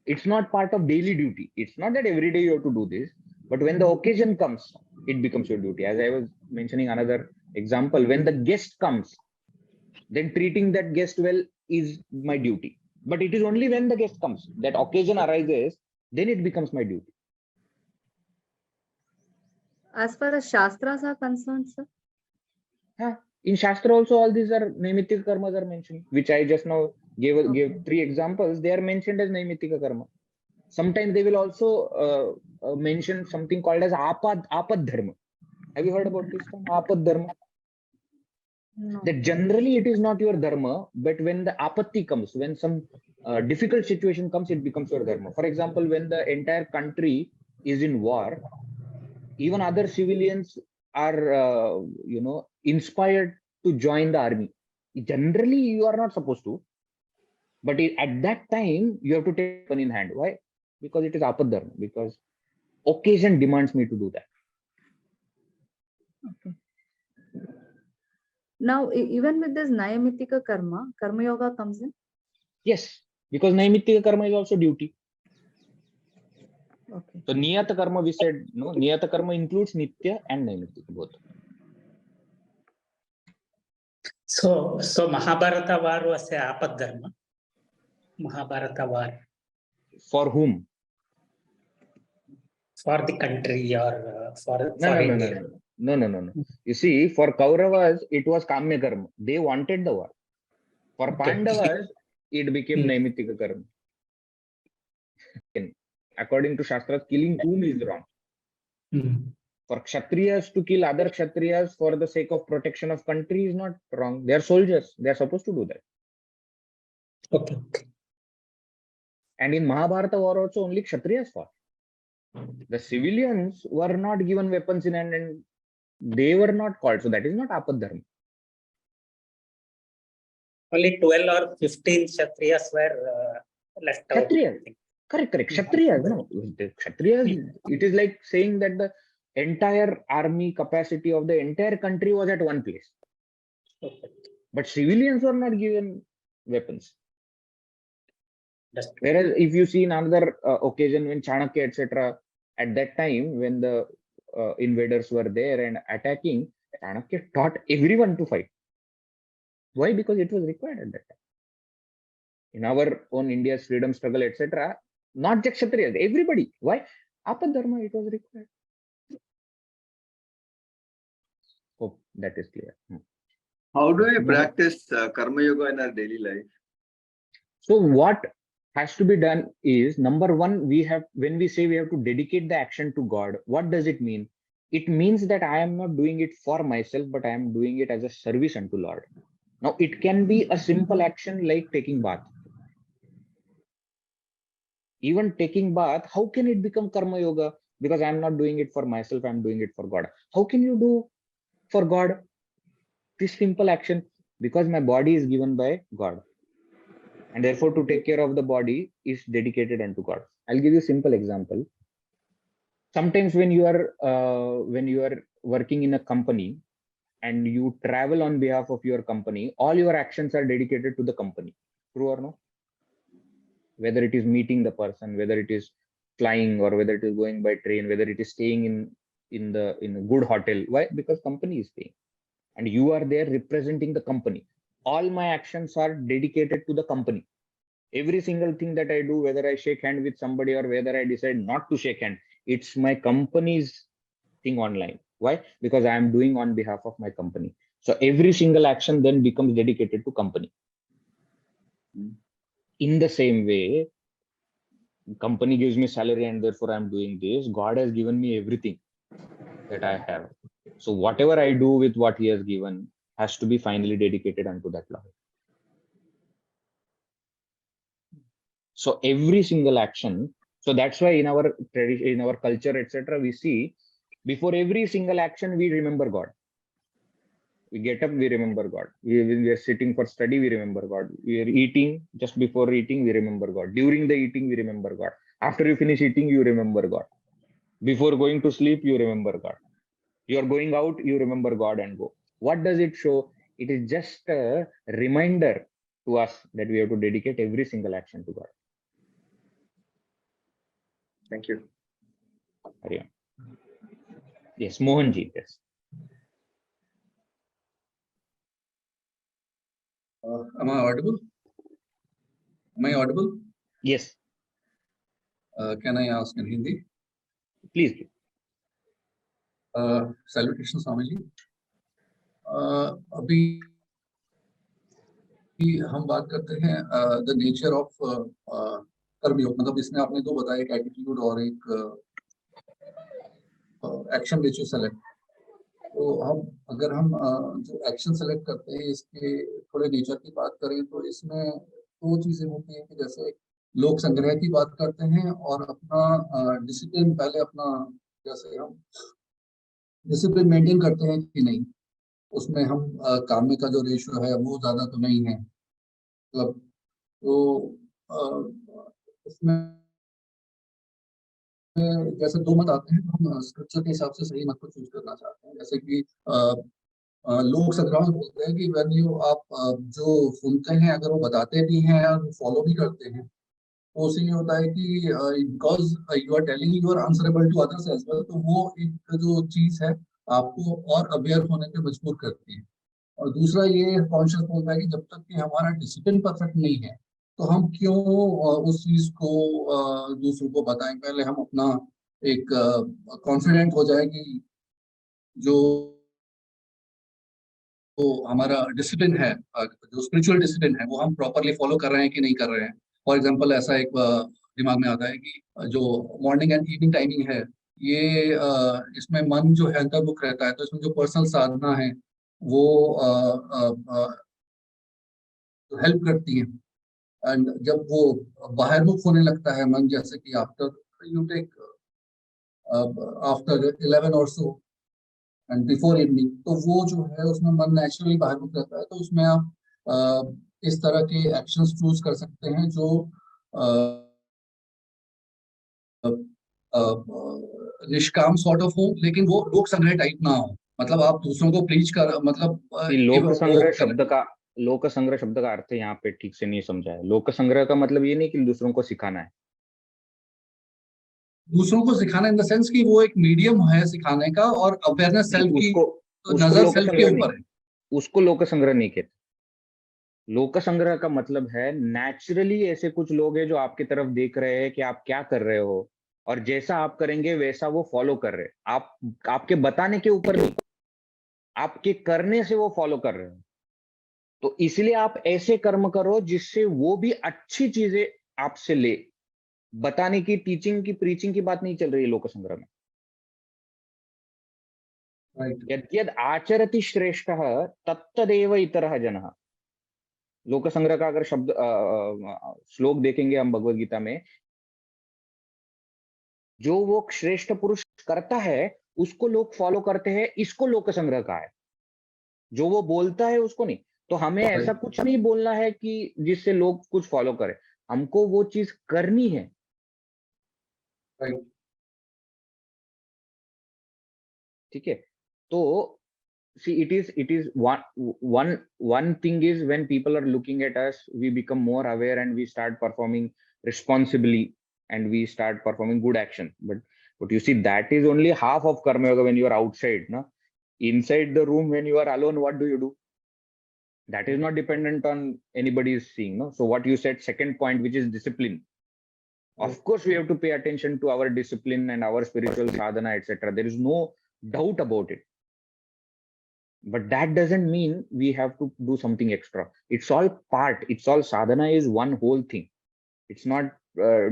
It's not part of daily duty. It's not that every day you have to do this, but when the occasion comes, it becomes your duty. As I was mentioning another example, when the guest comes, then treating that guest well is my duty. But it is only when the guest comes, that occasion arises, then it becomes my duty. As far as Shastras are concerned, sir? In Shastra also, all these are Naimittika karmas are mentioned, which I just now gave 3 examples. They are mentioned as Naimittika karma. Sometimes they will also mention something called as apad dharma. Have you heard about this term? Apad dharma. No. That generally it is not your dharma, but when the apatti comes, when some difficult situation comes, it becomes your dharma. For example, when the entire country is in war, even other civilians are, inspired to join the army. Generally, you are not supposed to, but at that time, you have to take one in hand. Why? Because it is apad dharma. Because occasion demands me to do that. Okay. Now, even with this Nayamitika karma, Karma Yoga comes in? Yes, because Naimittika karma is also duty. Okay. So Niyata karma, we said, no, Niyata karma includes Nitya and Naimittika both. So Mahabharata war was a apad dharma. Mahabharata war. For whom? For the country or for No. India. No. You see, for Kauravas, it was Kamya karma. They wanted the war. For Pandavas, it became Naimittika karma. According to Shastras, killing whom is wrong. For Kshatriyas to kill other Kshatriyas for the sake of protection of country is not wrong. They are soldiers. They are supposed to do that. Okay. And in Mahabharata war also only Kshatriyas fought. The civilians were not given weapons in hand and they were not called. So that is not apad dharma. Only 12 or 15 Kshatriyas were left out. Kshatriyas. Correct. Kshatriyas, no. The Kshatriyas, it is like saying that the entire army capacity of the entire country was at one place. Okay. But civilians were not given weapons. That's Whereas if you see in another occasion when Chanakya, etc., at that time when the invaders were there and attacking, Chanakya taught everyone to fight. Why? Because it was required at that time. In our own India's freedom struggle, etc., not just Kshatriyas, everybody. Why? Apad dharma, it was required. Hope that is clear. How do we practice Karma Yoga in our daily life? So what has to be done is, number one, when we say we have to dedicate the action to God, what does it mean? It means that I am not doing it for myself, but I am doing it as a service unto Lord. Now, it can be a simple action like taking bath. Even taking bath, how can it become Karma Yoga? Because I am not doing it for myself, I am doing it for God. How can you do for God this simple action? Because my body is given by God. And therefore, to take care of the body is dedicated unto God. I'll give you a simple example. Sometimes when you are working in a company and you travel on behalf of your company, all your actions are dedicated to the company. True or no? Whether it is meeting the person, whether it is flying, or whether it is going by train, whether it is staying in a good hotel. Why? Because company is paying, and you are there representing the company. All my actions are dedicated to the company. Every single thing that I do, whether I shake hand with somebody or whether I decide not to shake hand, it's my company's thing online. Why? Because I am doing on behalf of my company. So every single action then becomes dedicated to company. In the same way, company gives me salary and therefore I'm doing this. God has given me everything that I have. So whatever I do with what he has given has to be finally dedicated unto that Lord. So every single action. So that's why in our tradition, in our culture, etc., we see before every single action we remember God. We get up, we remember God. When we are sitting for study, we remember God. We are eating, just before eating, we remember God. During the eating, we remember God. After you finish eating, you remember God. Before going to sleep, you remember God. You are going out, you remember God and go. What does it show? It is just a reminder to us that we have to dedicate every single action to God. Thank you. Hari Om. Yes, Mohanji. Yes. Am I audible? Am I audible? Yes. Can I ask in Hindi? Please. Salutation, Swami ji. अभी हम बात करते हैं the nature of कर्मयोग, मतलब इसमें आपने दो बताया, एक एटीट्यूड और एक एक्शन विच यू सेलेक्ट। तो अगर हम जो एक्शन सेलेक्ट करते हैं इसके थोड़े नेचर की बात करें तो इसमें दो चीजें होती हैं कि जैसे लोक संग्रह की बात करते हैं और अपना डिसिप्लिन, पहले अपना जैसे हम डिसिप्लिन मेंटेन करते हैं कि नहीं, उसमें हम काम में का जो रेशियो है वो ज्यादा तो नहीं है, मतलब तो इसमें जैसे दो मत आते हैं, तो हम स्क्रिप्चर के हिसाब से सही मत को चूज करना चाहते हैं। जैसे कि लोग संग्रह बोलते हैं कि व्हेन यू आप जो सुनते हैं अगर वो बताते भी हैं और फॉलो भी करते हैं तो उससे ये होता है कि because you are telling you are answerable to others as well, तो वो एक जो चीज है आपको और अवेयर होने पे मजबूर करती है। और दूसरा ये कॉन्शियस बोलता है कि जब तक कि हमारा डिसिप्लिन परफेक्ट नहीं है तो हम क्यों उस चीज को दूसरों को बताएं। पहले हम अपना एक कॉन्फिडेंट हो जाए कि जो तो हमारा डिसिप्लिन है, जो स्पिरिचुअल डिसिप्लिन है वो हम प्रॉपरली फॉलो कर रहे हैं कि नहीं कर रहे हैं। फॉर एग्जांपल ऐसा एक दिमाग में आता है कि जो मॉर्निंग एंड इवनिंग टाइमिंग है ये इसमें मन जो है अंतर्मुख रहता है, तो इसमें जो पर्सनल साधना है वो हेल्प करती है। एंड जब वो बाहरमुख होने लगता है मन, जैसे कि आफ्टर यू टेक आफ्टर 11 और सो एंड बिफोर इवनिंग, तो वो जो है उसमें मन नेचुरली बाहरमुख रहता है, तो उसमें आप इस तरह के एक्शंस चूज कर सकते हैं जो निष्काम सॉर्ट ऑफ हो, लेकिन वो लोक संग्रह टाइप ना हो। मतलब आप दूसरों को प्रीच कर, मतलब लोक संग्रह शब्द का अर्थ यहाँ पे ठीक से नहीं समझा है। लोक संग्रह का मतलब ये नहीं कि दूसरों को सिखाना है, दूसरों को सिखाना इन द सेंस कि वो एक मीडियम है सिखाने का, और अवेयरनेस सेल्फ की नजर सेल्फ के ऊपर है। उसको लोक संग्रह नहीं कहते। लोक संग्रह का मतलब है नेचुरली ऐसे कुछ लोग हैं जो आपकी तरफ देख रहे हैं कि आप क्या कर रहे हो और जैसा आप करेंगे वैसा वो फॉलो कर रहे हैं। आपके बताने के ऊपर नहीं, आपके करने से वो फॉलो कर रहे हैं। तो इसलिए आप ऐसे कर्म करो जिससे वो भी अच्छी चीजें आपसे ले। बताने की, टीचिंग की, प्रीचिंग की बात नहीं चल रही है लोक संग्रह में। यद्यद आचरति श्रेष्ठः तत्तदेव इतरः जनः। लोक संग्रह का अगर शब्द श्लोक देखेंगे हम भगवद गीता में, जो वो श्रेष्ठ पुरुष करता है उसको लोग फॉलो करते हैं, इसको लोक संग्रह का है। जो वो बोलता है उसको नहीं। तो हमें ऐसा कुछ नहीं बोलना है कि जिससे लोग कुछ फॉलो करें, हमको वो चीज करनी है। ठीक है। तो see, it is one thing is when people are looking at us, we become more aware and we start performing responsibly and we start performing good action. But you see, that is only half of karma yoga when you are outside. No? Inside the room, when you are alone, what do? That is not dependent on anybody is seeing. No? So what you said, second point, which is discipline. Of course, we have to pay attention to our discipline and our spiritual sadhana, etc. There is no doubt about it. But that doesn't mean we have to do something extra. It's all part. It's all sadhana is one whole thing. It's not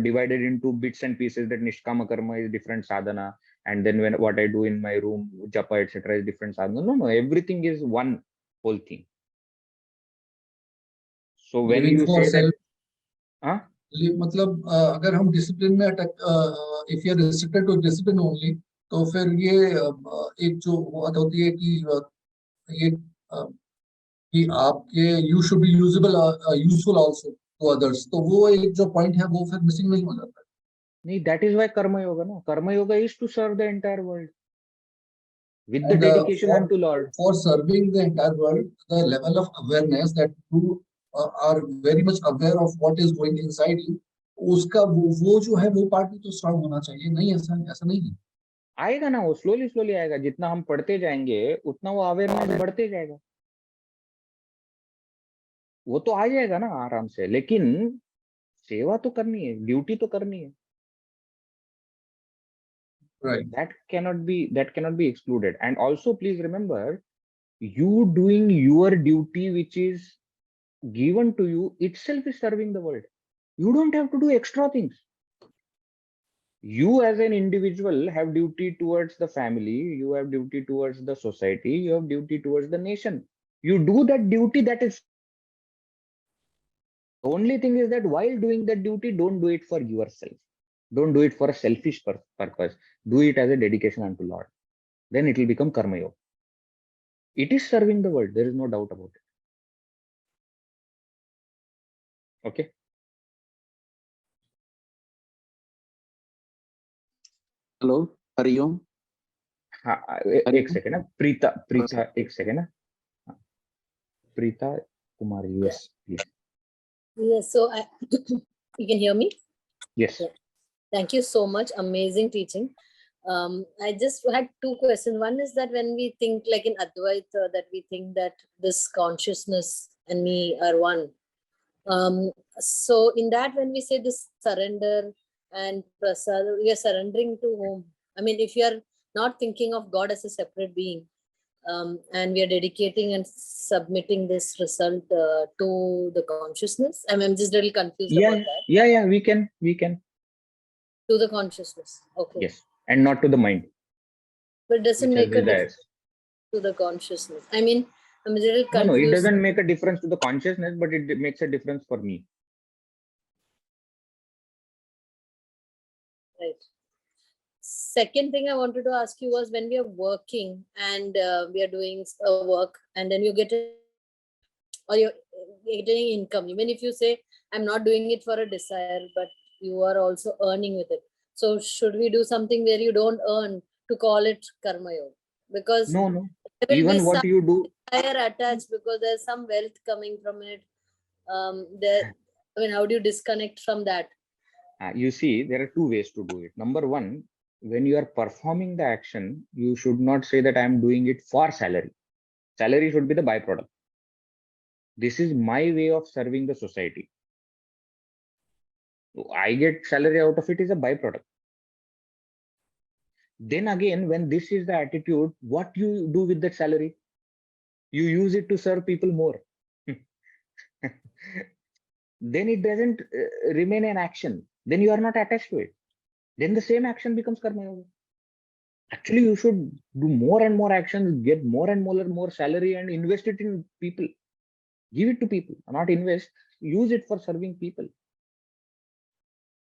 divided into bits and pieces that nishkama karma is different sadhana, and then when what I do in my room, japa, etc. is different sadhana. No, everything is one whole thing. So when you say that, मतलब अगर हम discipline में if you are restricted to discipline only, तो फिर ये एक जो बात होती है कि ये कि आपके you should be usable useful also to others, तो वो एक जो पॉइंट है वो फिर मिसिंग नहीं हो जाता है। नहीं, that is why karma yoga, no? Karma yoga is to serve the entire world with the And dedication unto Lord. for serving the entire world, the level of awareness that you are very much aware of what is going inside you, उसका वो जो है वो part भी तो strong होना चाहिए। नहीं, ऐसा ऐसा नहीं है। आएगा ना, वो स्लोली स्लोली आएगा। जितना हम पढ़ते जाएंगे उतना वो अवेयरनेस बढ़ते जाएगा। वो तो आ जाएगा ना आराम से, लेकिन सेवा तो करनी है, ड्यूटी तो करनी है। Right. That cannot be excluded. And also please remember, you doing your duty which is given to you itself is serving the world. You don't have to do extra things. You as an individual have duty towards the family, you have duty towards the society, you have duty towards the nation. You do that duty, that is. The only thing is that while doing that duty, don't do it for yourself. Don't do it for a selfish purpose. Do it as a dedication unto Lord. Then it will become karma yoga. It is serving the world. There is no doubt about it. Okay. Hello, Hariom. हाँ, एक second ना, प्रीता एक second ना, प्रीता कुमारी, yes, please. Yes, so you can hear me? Yes. Yeah. Thank you so much. Amazing teaching. I just had two questions. One is that when we think like in Advaita, that we think that this consciousness and me are one. So in that, when we say this surrender and prasad, we are surrendering to whom? I mean, if you are not thinking of God as a separate being, and we are dedicating and submitting this result to the consciousness. I'm just a little confused about that. Yeah, we can. To the consciousness. Okay. Yes, and not to the mind. But it doesn't which has make a desires. difference to the consciousness. I mean, I'm a little confused. No, it doesn't make a difference to the consciousness, but it makes a difference for me. Right. Second thing I wanted to ask you was, when we are working and we are doing work, and then you get or you're getting income, even if you say I'm not doing it for a desire, but you are also earning with it. So should we do something where you don't earn to call it karma yoga? Because No. there will Even be what some you do, desire attached, because there's some wealth coming from it. I mean, how do you disconnect from that? you see, there are two ways to do it. Number one, when you are performing the action, you should not say that I am doing it for salary. Salary should be the byproduct. This is my way of serving the society. So I get salary out of it is a byproduct. Then again, when this is the attitude, what you do with that salary? You use it to serve people more. Then it doesn't remain an action. Then you are not attached to it. Then the same action becomes karma yoga. Actually, you should do more and more actions, get more and more salary, and invest it in people. Give it to people, not invest. Use it for serving people.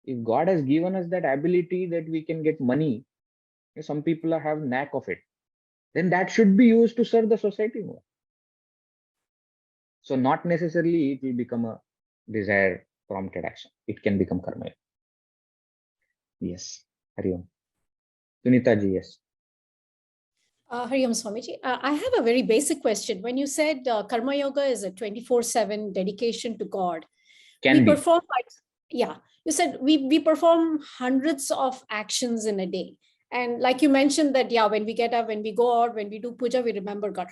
If God has given us that ability that we can get money, some people have knack of it, then that should be used to serve the society more. So not necessarily it will become a desire prompted action. It can become karma yoga. Yes. Hari Om. Sunita ji, yes. Hari Om Swamiji, I have a very basic question. When you said karma yoga is a 24/7 dedication to God, Can be. perform, yeah, you said we perform hundreds of actions in a day. And like you mentioned that, yeah, when we get up, when we go out, when we do puja, we remember God.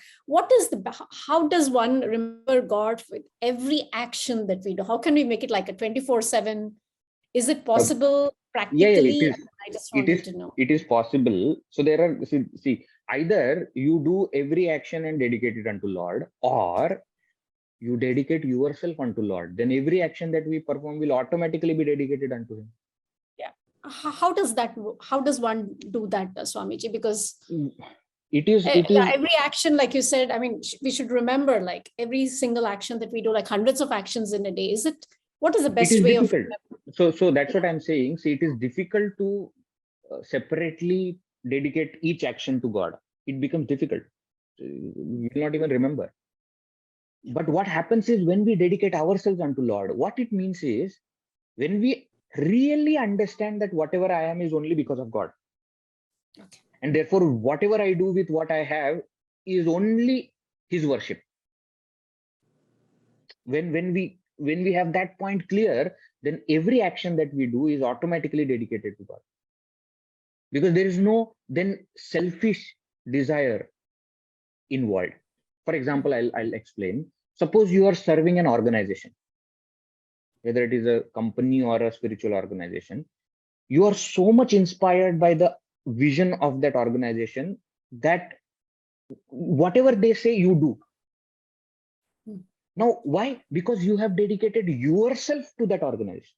How does one remember God with every action that we do? How can we make it like a 24/7? Is it possible practically? Yeah, I just wanted to know. It is possible. So there are, see, either you do every action and dedicate it unto Lord, or you dedicate yourself unto Lord. Then every action that we perform will automatically be dedicated unto Him. Yeah. How does one do that, Swamiji? Because it is every action, like you said, I mean, we should remember like every single action that we do, like hundreds of actions in a day. Is it What is the It best is way of? difficult. So that's what I'm saying. See, it is difficult to separately dedicate each action to God. It becomes difficult. You will not even remember. But what happens is when we dedicate ourselves unto Lord, what it means is when we really understand that whatever I am is only because of God. Okay. And therefore, whatever I do with what I have is only His worship. When we have that point clear, then every action that we do is automatically dedicated to God. Because there is no then selfish desire involved. For example, I'll explain. Suppose you are serving an organization, whether it is a company or a spiritual organization, you are so much inspired by the vision of that organization that whatever they say, you do. Now, why? Because you have dedicated yourself to that organization.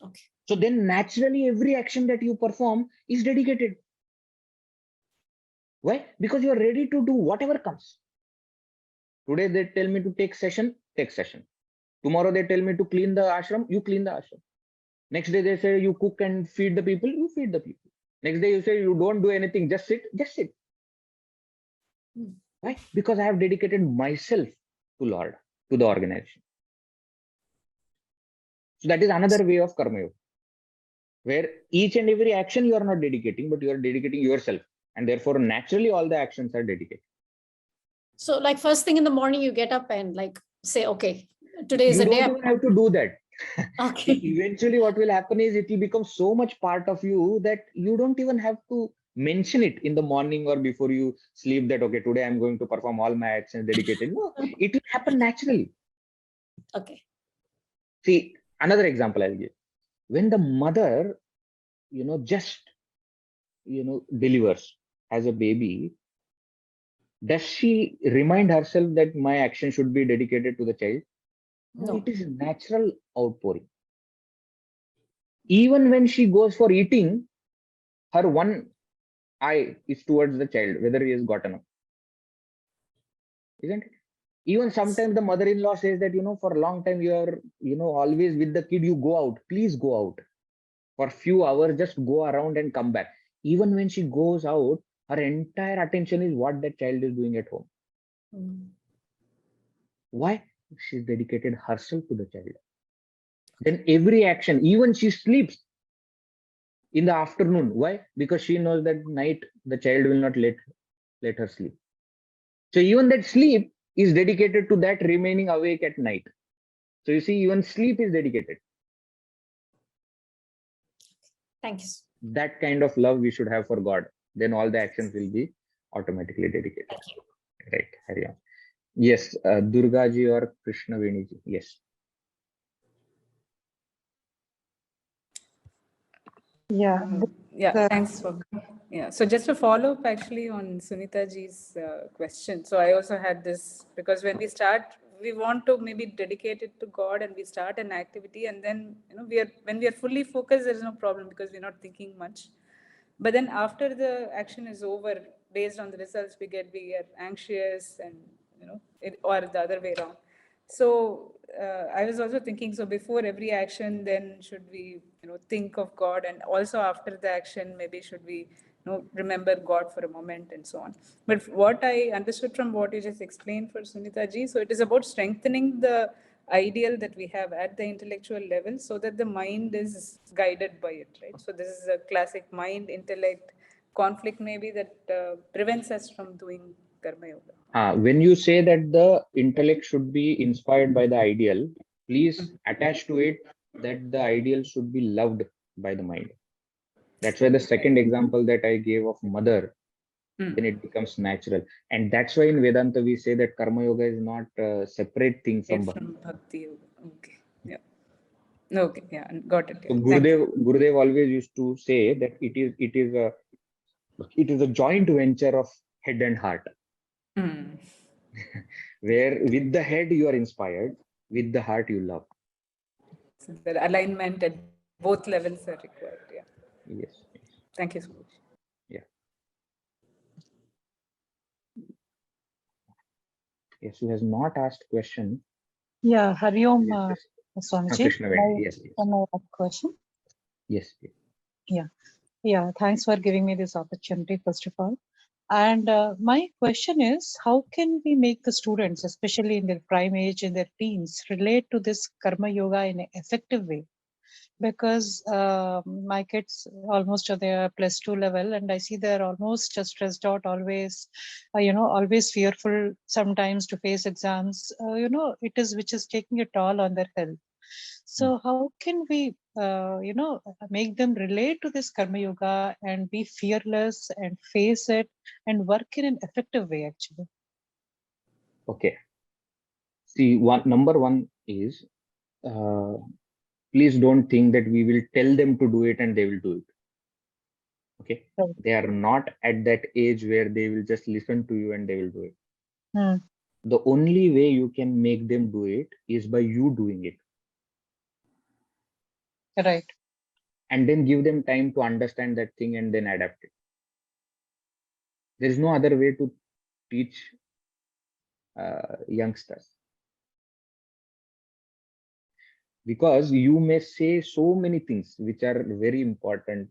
Okay. So then naturally, every action that you perform is dedicated. Why? Because you are ready to do whatever comes. Today, they tell me to take session, take session. Tomorrow, they tell me to clean the ashram, you clean the ashram. Next day, they say you cook and feed the people, you feed the people. Next day, you say you don't do anything, just sit, just sit. Why? Because I have dedicated myself to Lord, to the organization. So that is another way of karma yoga, where each and every action you are not dedicating, but you are dedicating yourself. And therefore, naturally, all the actions are dedicated. So like first thing in the morning, you get up and like say, okay, today is You a don't day. even have to do that. Okay. Eventually, what will happen is it will become so much part of you that you don't even have to mention it in the morning or before you sleep that, okay, today I'm going to perform all my actions dedicated. No, it will happen naturally. Okay. See, another example I'll give. When the mother, just, delivers as a baby, does she remind herself that my action should be dedicated to the child? No, No. it is natural outpouring. Even when she goes for eating, her one eye is towards the child, whether he has gotten up. Isn't it? Even sometimes the mother-in-law says that, for a long time you're, always with the kid, you go out. Please go out. For a few hours, just go around and come back. Even when she goes out, her entire attention is what that child is doing at home. Why? She's dedicated herself to the child. Then every action, even she sleeps in the afternoon. Why? Because she knows that night the child will not let her sleep. So even that sleep is dedicated to that remaining awake at night. So you see, even sleep is dedicated. Thank you. That kind of love we should have for God. Then all the actions will be automatically dedicated. Thank you. Right, Hari Om. Yes, Durga ji or Krishna Veni ji. Yes. Yeah, thanks for. Yeah, so just to follow up actually on Sunita ji's question. So I also had this because when we start, we want to maybe dedicate it to God, and we start an activity, and then when we are fully focused, there is no problem because we're not thinking much. But then after the action is over, based on the results we are anxious, and or the other way around. So I was also thinking, so before every action, then should we, think of God, and also after the action, maybe should we, remember God for a moment and so on. But what I understood from what you just explained for Sunita ji, so it is about strengthening the ideal that we have at the intellectual level so that the mind is guided by it, right? So this is a classic mind intellect conflict maybe that prevents us from doing karma yoga. When you say that the intellect should be inspired by the ideal, please attach to it that the ideal should be loved by the mind. That's why the second example that I gave of mother, then it becomes natural. And that's why in Vedanta we say that karma yoga is not a separate thing from bhakti yoga. Okay. Yeah. Okay. Yeah. Got it. So Yeah. Gurudev always used to say that it is a joint venture of head and heart. Where with the head you are inspired, with the heart you love. So the alignment at both levels are required. Yeah. Yes. Thank you so much. Yeah. Yes, who has not asked question? Yeah, Hari Om. Yes. Swamiji, Krishna Vedi. Yes, yes. can I ask a question? Yes, please. Yeah, thanks for giving me this opportunity, first of all. And my question is, how can we make the students, especially in their prime age, in their teens, relate to this karma yoga in an effective way? Because my kids almost are their +2 level, and I see they're almost just stressed out, always, always fearful sometimes to face exams. Which is taking a toll on their health. So how can we, make them relate to this karma yoga and be fearless and face it and work in an effective way, actually? Okay. See, number one is, please don't think that we will tell them to do it and they will do it. Okay. Right. They are not at that age where they will just listen to you and they will do it. The only way you can make them do it is by you doing it. Right. And then give them time to understand that thing and then adapt it. There is no other way to teach youngsters. Because you may say so many things which are very important,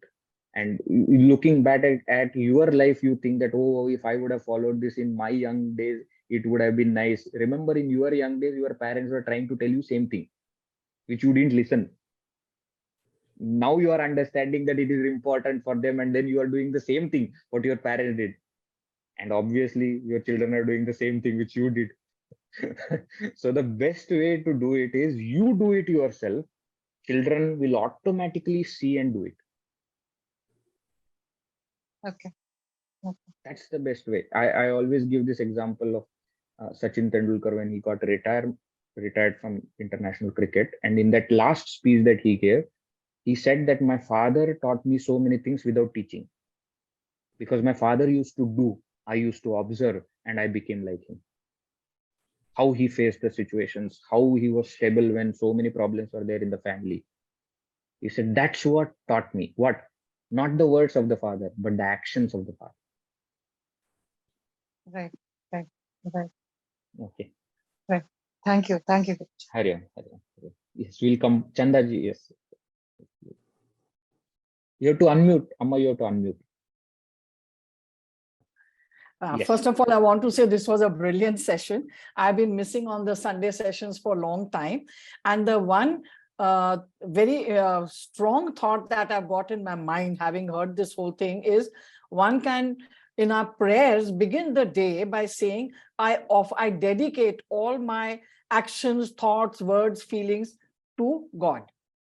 and looking back at your life, you think that, oh, if I would have followed this in my young days, it would have been nice. Remember, in your young days, your parents were trying to tell you same thing, which you didn't listen. Now you are understanding that it is important for them, and then you are doing the same thing what your parents did. And obviously, your children are doing the same thing which you did. So the best way to do it is you do it yourself. Children will automatically see and do it. Okay. That's the best way. I always give this example of Sachin Tendulkar when he got retired from international cricket. And in that last speech that he gave, he said that my father taught me so many things without teaching. Because my father used to do, I used to observe, and I became like him. How he faced the situations, how he was stable when so many problems were there in the family. He said, that's what taught me. What? Not the words of the father, but the actions of the father. Right. Okay. Thank you. Hari Om. Yes, we'll come. Chandaji, yes. You have to unmute. Amma, you have to unmute. Yes. First of all, I want to say this was a brilliant session. I've been missing on the Sunday sessions for a long time. And the one very strong thought that I've got in my mind, having heard this whole thing, is one can, in our prayers, begin the day by saying, I dedicate all my actions, thoughts, words, feelings to God.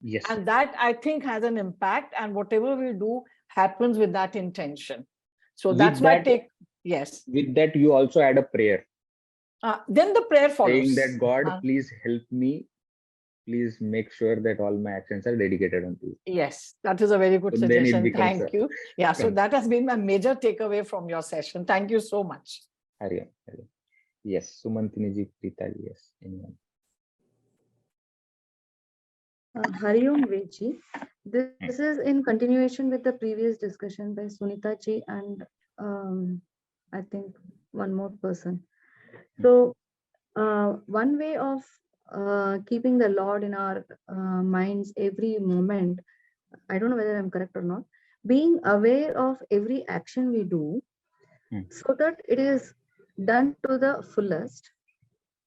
Yes. And that, I think, has an impact, and whatever we do happens with that intention. So that's my take. Yes. With that, you also add a prayer. Then the prayer follows. Saying that, God, please help me. Please make sure that all my actions are dedicated unto you. Yes, that is a very good suggestion. Thank you. Yeah, so that has been my major takeaway from your session. Thank you so much. Hari Om. Yes, Sumantini ji, Preeta ji, yes. Anyone? Hari Om Veji. This is in continuation with the previous discussion by Sunita ji and I think one more person. So one way of keeping the Lord in our minds every moment, I don't know whether I'm correct or not, being aware of every action we do so that it is done to the fullest,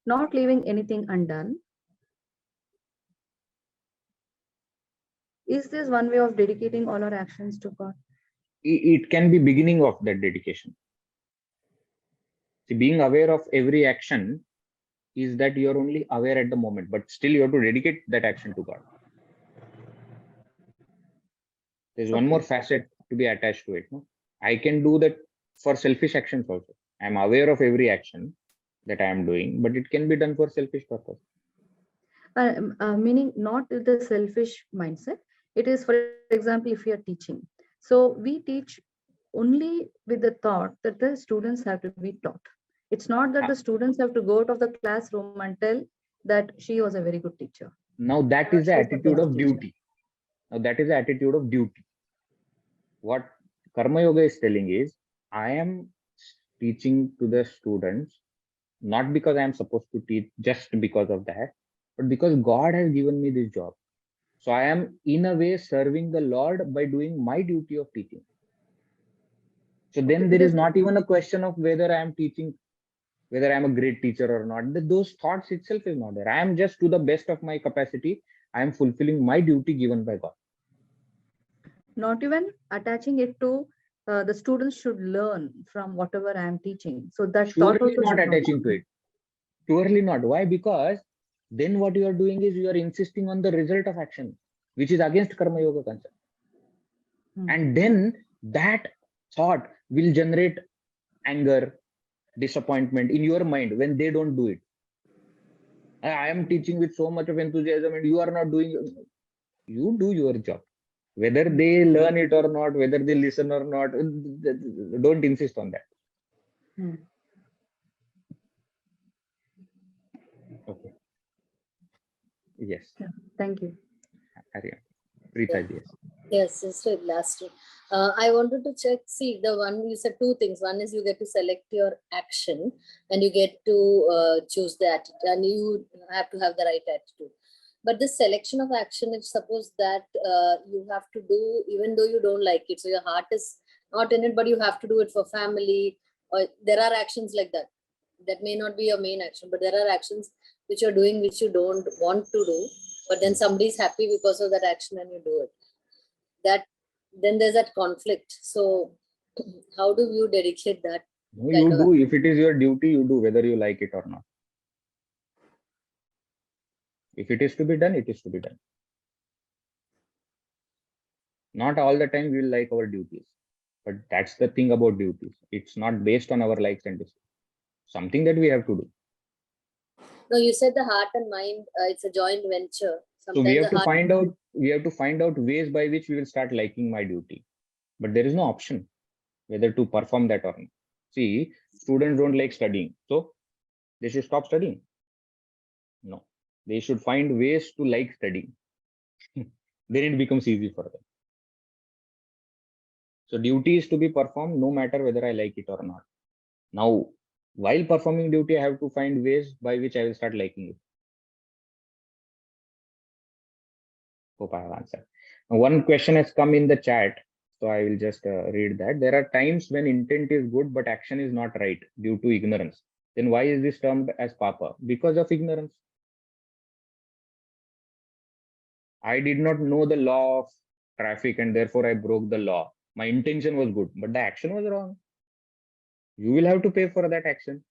not leaving anything undone. Is this one way of dedicating all our actions to God? It can be beginning of that dedication. See, being aware of every action is that you're only aware at the moment, but still you have to dedicate that action to God. There's one more facet to be attached to it. No? I can do that for selfish actions also. I'm aware of every action that I am doing, but it can be done for selfish purpose. Meaning not with the selfish mindset. It is, for example, if we are teaching. So we teach only with the thought that the students have to be taught. It's not that the students have to go out of the classroom and tell that she was a very good teacher. Now that is the attitude of duty. Now that is the attitude of duty. What Karma Yoga is telling is, I am teaching to the students, not because I am supposed to teach, just because of that, but because God has given me this job. So I am in a way serving the Lord by doing my duty of teaching. So then there is not even a question of whether I am teaching, whether I am a great teacher or not. Those thoughts itself is not there. I am just to the best of my capacity. I am fulfilling my duty given by God. Not even attaching it to the students should learn from whatever I am teaching. So that thought Surely also not should attaching to it. Surely not. Why? Because then what you are doing is you are insisting on the result of action, which is against Karma Yoga concept. And then that thought will generate anger, disappointment in your mind when they don't do it. I am teaching with so much of enthusiasm and you are not doing. You do your job. Whether they learn it or not, whether they listen or not, don't insist on that. Okay. Yes. Thank you. Preeta, yes. Yes, it's the last one. I wanted to check, see, the one you said two things. One is you get to select your action and you get to choose the attitude, and you have to have the right attitude. But the selection of action, if suppose that you have to do, even though you don't like it, so your heart is not in it, but you have to do it for family, or there are actions like that. That may not be your main action, but there are actions which you're doing which you don't want to do, but then somebody's happy because of that action and you do it. That then there's that conflict. So how do you dedicate that? No, you do. If it is your duty, you do, whether you like it or not. If it is to be done, it is to be done. Not all the time we will like our duties, but that's the thing about duties. It's not based on our likes and dislikes. Something that we have to do. No, you said the heart and mind, it's a joint venture. So Sometimes we have the to heart... find out. We have to find out ways by which we will start liking my duty. But there is no option whether to perform that or not. See, students don't like studying, so they should stop studying. No, they should find ways to like studying. Then it becomes easy for them. So duty is to be performed no matter whether I like it or not. Now, while performing duty, I have to find ways by which I will start liking it. Hope I have answered. Now, one question has come in the chat, so I will just read that. There are times when intent is good, but action is not right due to ignorance. Then why is this termed as papa? Because of ignorance. I did not know the law of traffic and therefore I broke the law. My intention was good, but the action was wrong. You will have to pay for that action.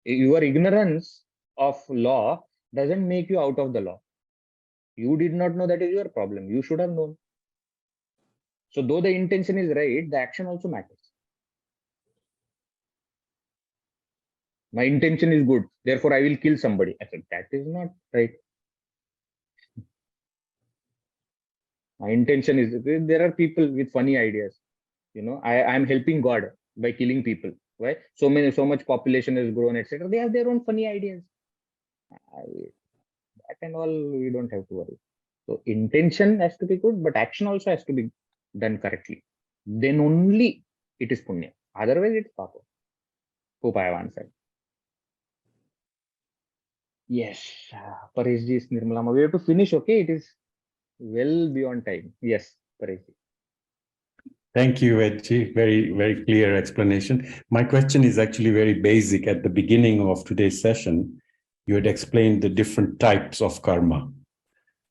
Your ignorance of law doesn't make you out of the law. You did not know, that is your problem. You should have known. So though the intention is right, the action also matters. My intention is good, therefore I will kill somebody. I said, that is not right. My intention is, there are people with funny ideas. You know, I am helping God by killing people. Why? So much population has grown, etc. They have their own funny ideas. That and all, we don't have to worry. So intention has to be good, but action also has to be done correctly. Then only it is punya. Otherwise, it's papa. Hope I have answered. Yes, Pareshji, Nirmalama. We have to finish. Okay, it is well beyond time. Yes, Pareshji. Thank you, Edji. Very, very clear explanation. My question is actually very basic. At the beginning of today's session, you had explained the different types of karma,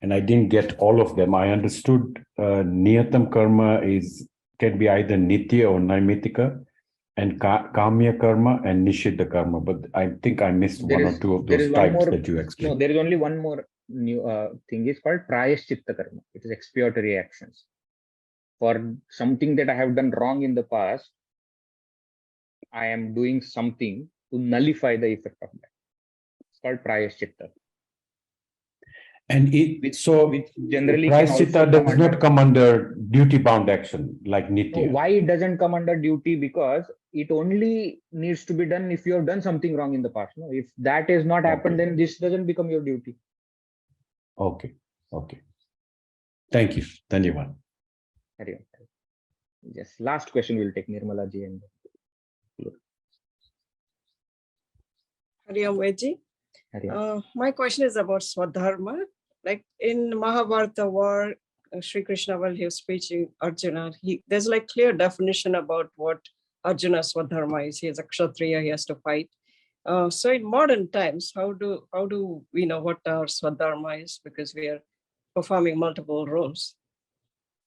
and I didn't get all of them. I understood niyatam karma can be either nitya or naimitika, and kamya karma and nishiddha karma, but I think I missed one or two of those types that you explained. No, there is only one more new thing is called prayashchitta karma. It is expiatory actions. For something that I have done wrong in the past, I am doing something to nullify the effect of that. It's called prayashchitta. And which generally prayashchitta does not come under duty-bound action like nitya. So why it doesn't come under duty? Because it only needs to be done if you have done something wrong in the past. No? If that has not happened, then this doesn't become your duty. Okay. Okay. Thank you. Dhanyavad. Yes. Last question we'll take, Nirmala ji and Hari Om Edji. My question is about Swadharma. Like in Mahabharata war, Sri Krishna, while he was preaching Arjuna, there's like clear definition about what Arjuna's Swadharma is. He is a Kshatriya, he has to fight. So in modern times, how do we know what our Swadharma is? Because we are performing multiple roles.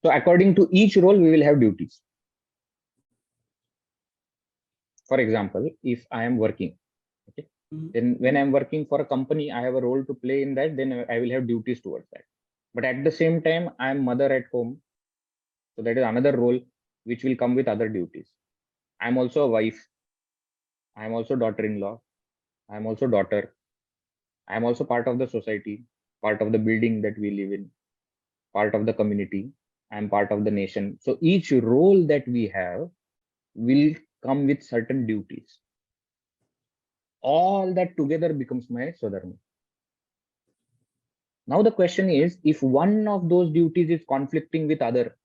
So according to each role, we will have duties. For example, if I am working, okay, then when I'm working for a company, I have a role to play in that, then I will have duties towards that. But at the same time, I am mother at home. So that is another role which will come with other duties. I'm also a wife. I'm also daughter-in-law. I'm also daughter. I'm also part of the society, part of the building that we live in, part of the community. I'm part of the nation. So each role that we have will come with certain duties. All that together becomes my Swadharma. Now the question is, if one of those duties is conflicting with other,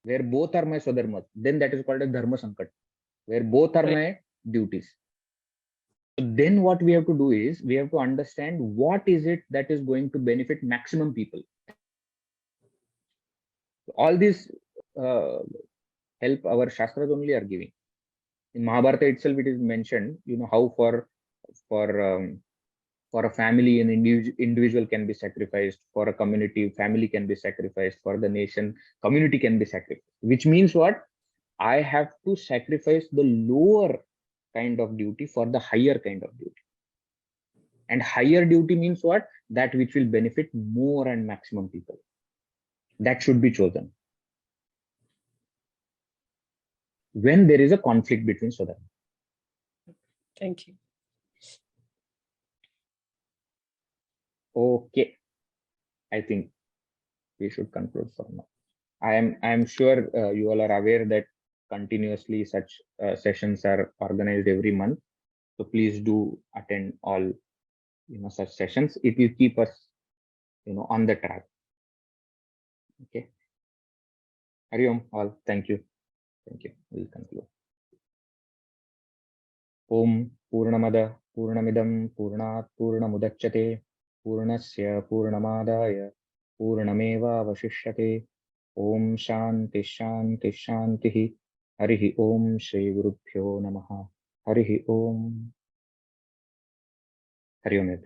where both are my Swadharma, then that is called a Dharma Sankat, where both are my duties. So then what we have to do is, we have to understand what is it that is going to benefit maximum people. All these help our Shastras only are giving. In Mahabharata itself, it is mentioned, how for a family, an individual can be sacrificed, for a community, family can be sacrificed, for the nation, community can be sacrificed, which means what? I have to sacrifice the lower kind of duty for the higher kind of duty. And higher duty means what? That which will benefit more and maximum people. That should be chosen when there is a conflict between Swadharma. Thank you. Okay, I think we should conclude for now. I am sure you all are aware that continuously such sessions are organized every month. So please do attend all such sessions. It will keep us on the track. Okay. Hari Om all. Thank you. Thank you. We'll conclude. Om Purnamada Purnamidam Purnat Purnamudachyate Purnasya Purnamadaya Purnameva Vashishyate. Om Shanti Shanti Shanti. Harihi Om Shri Gurubhyo Namaha. Harihi Om. Hari Om.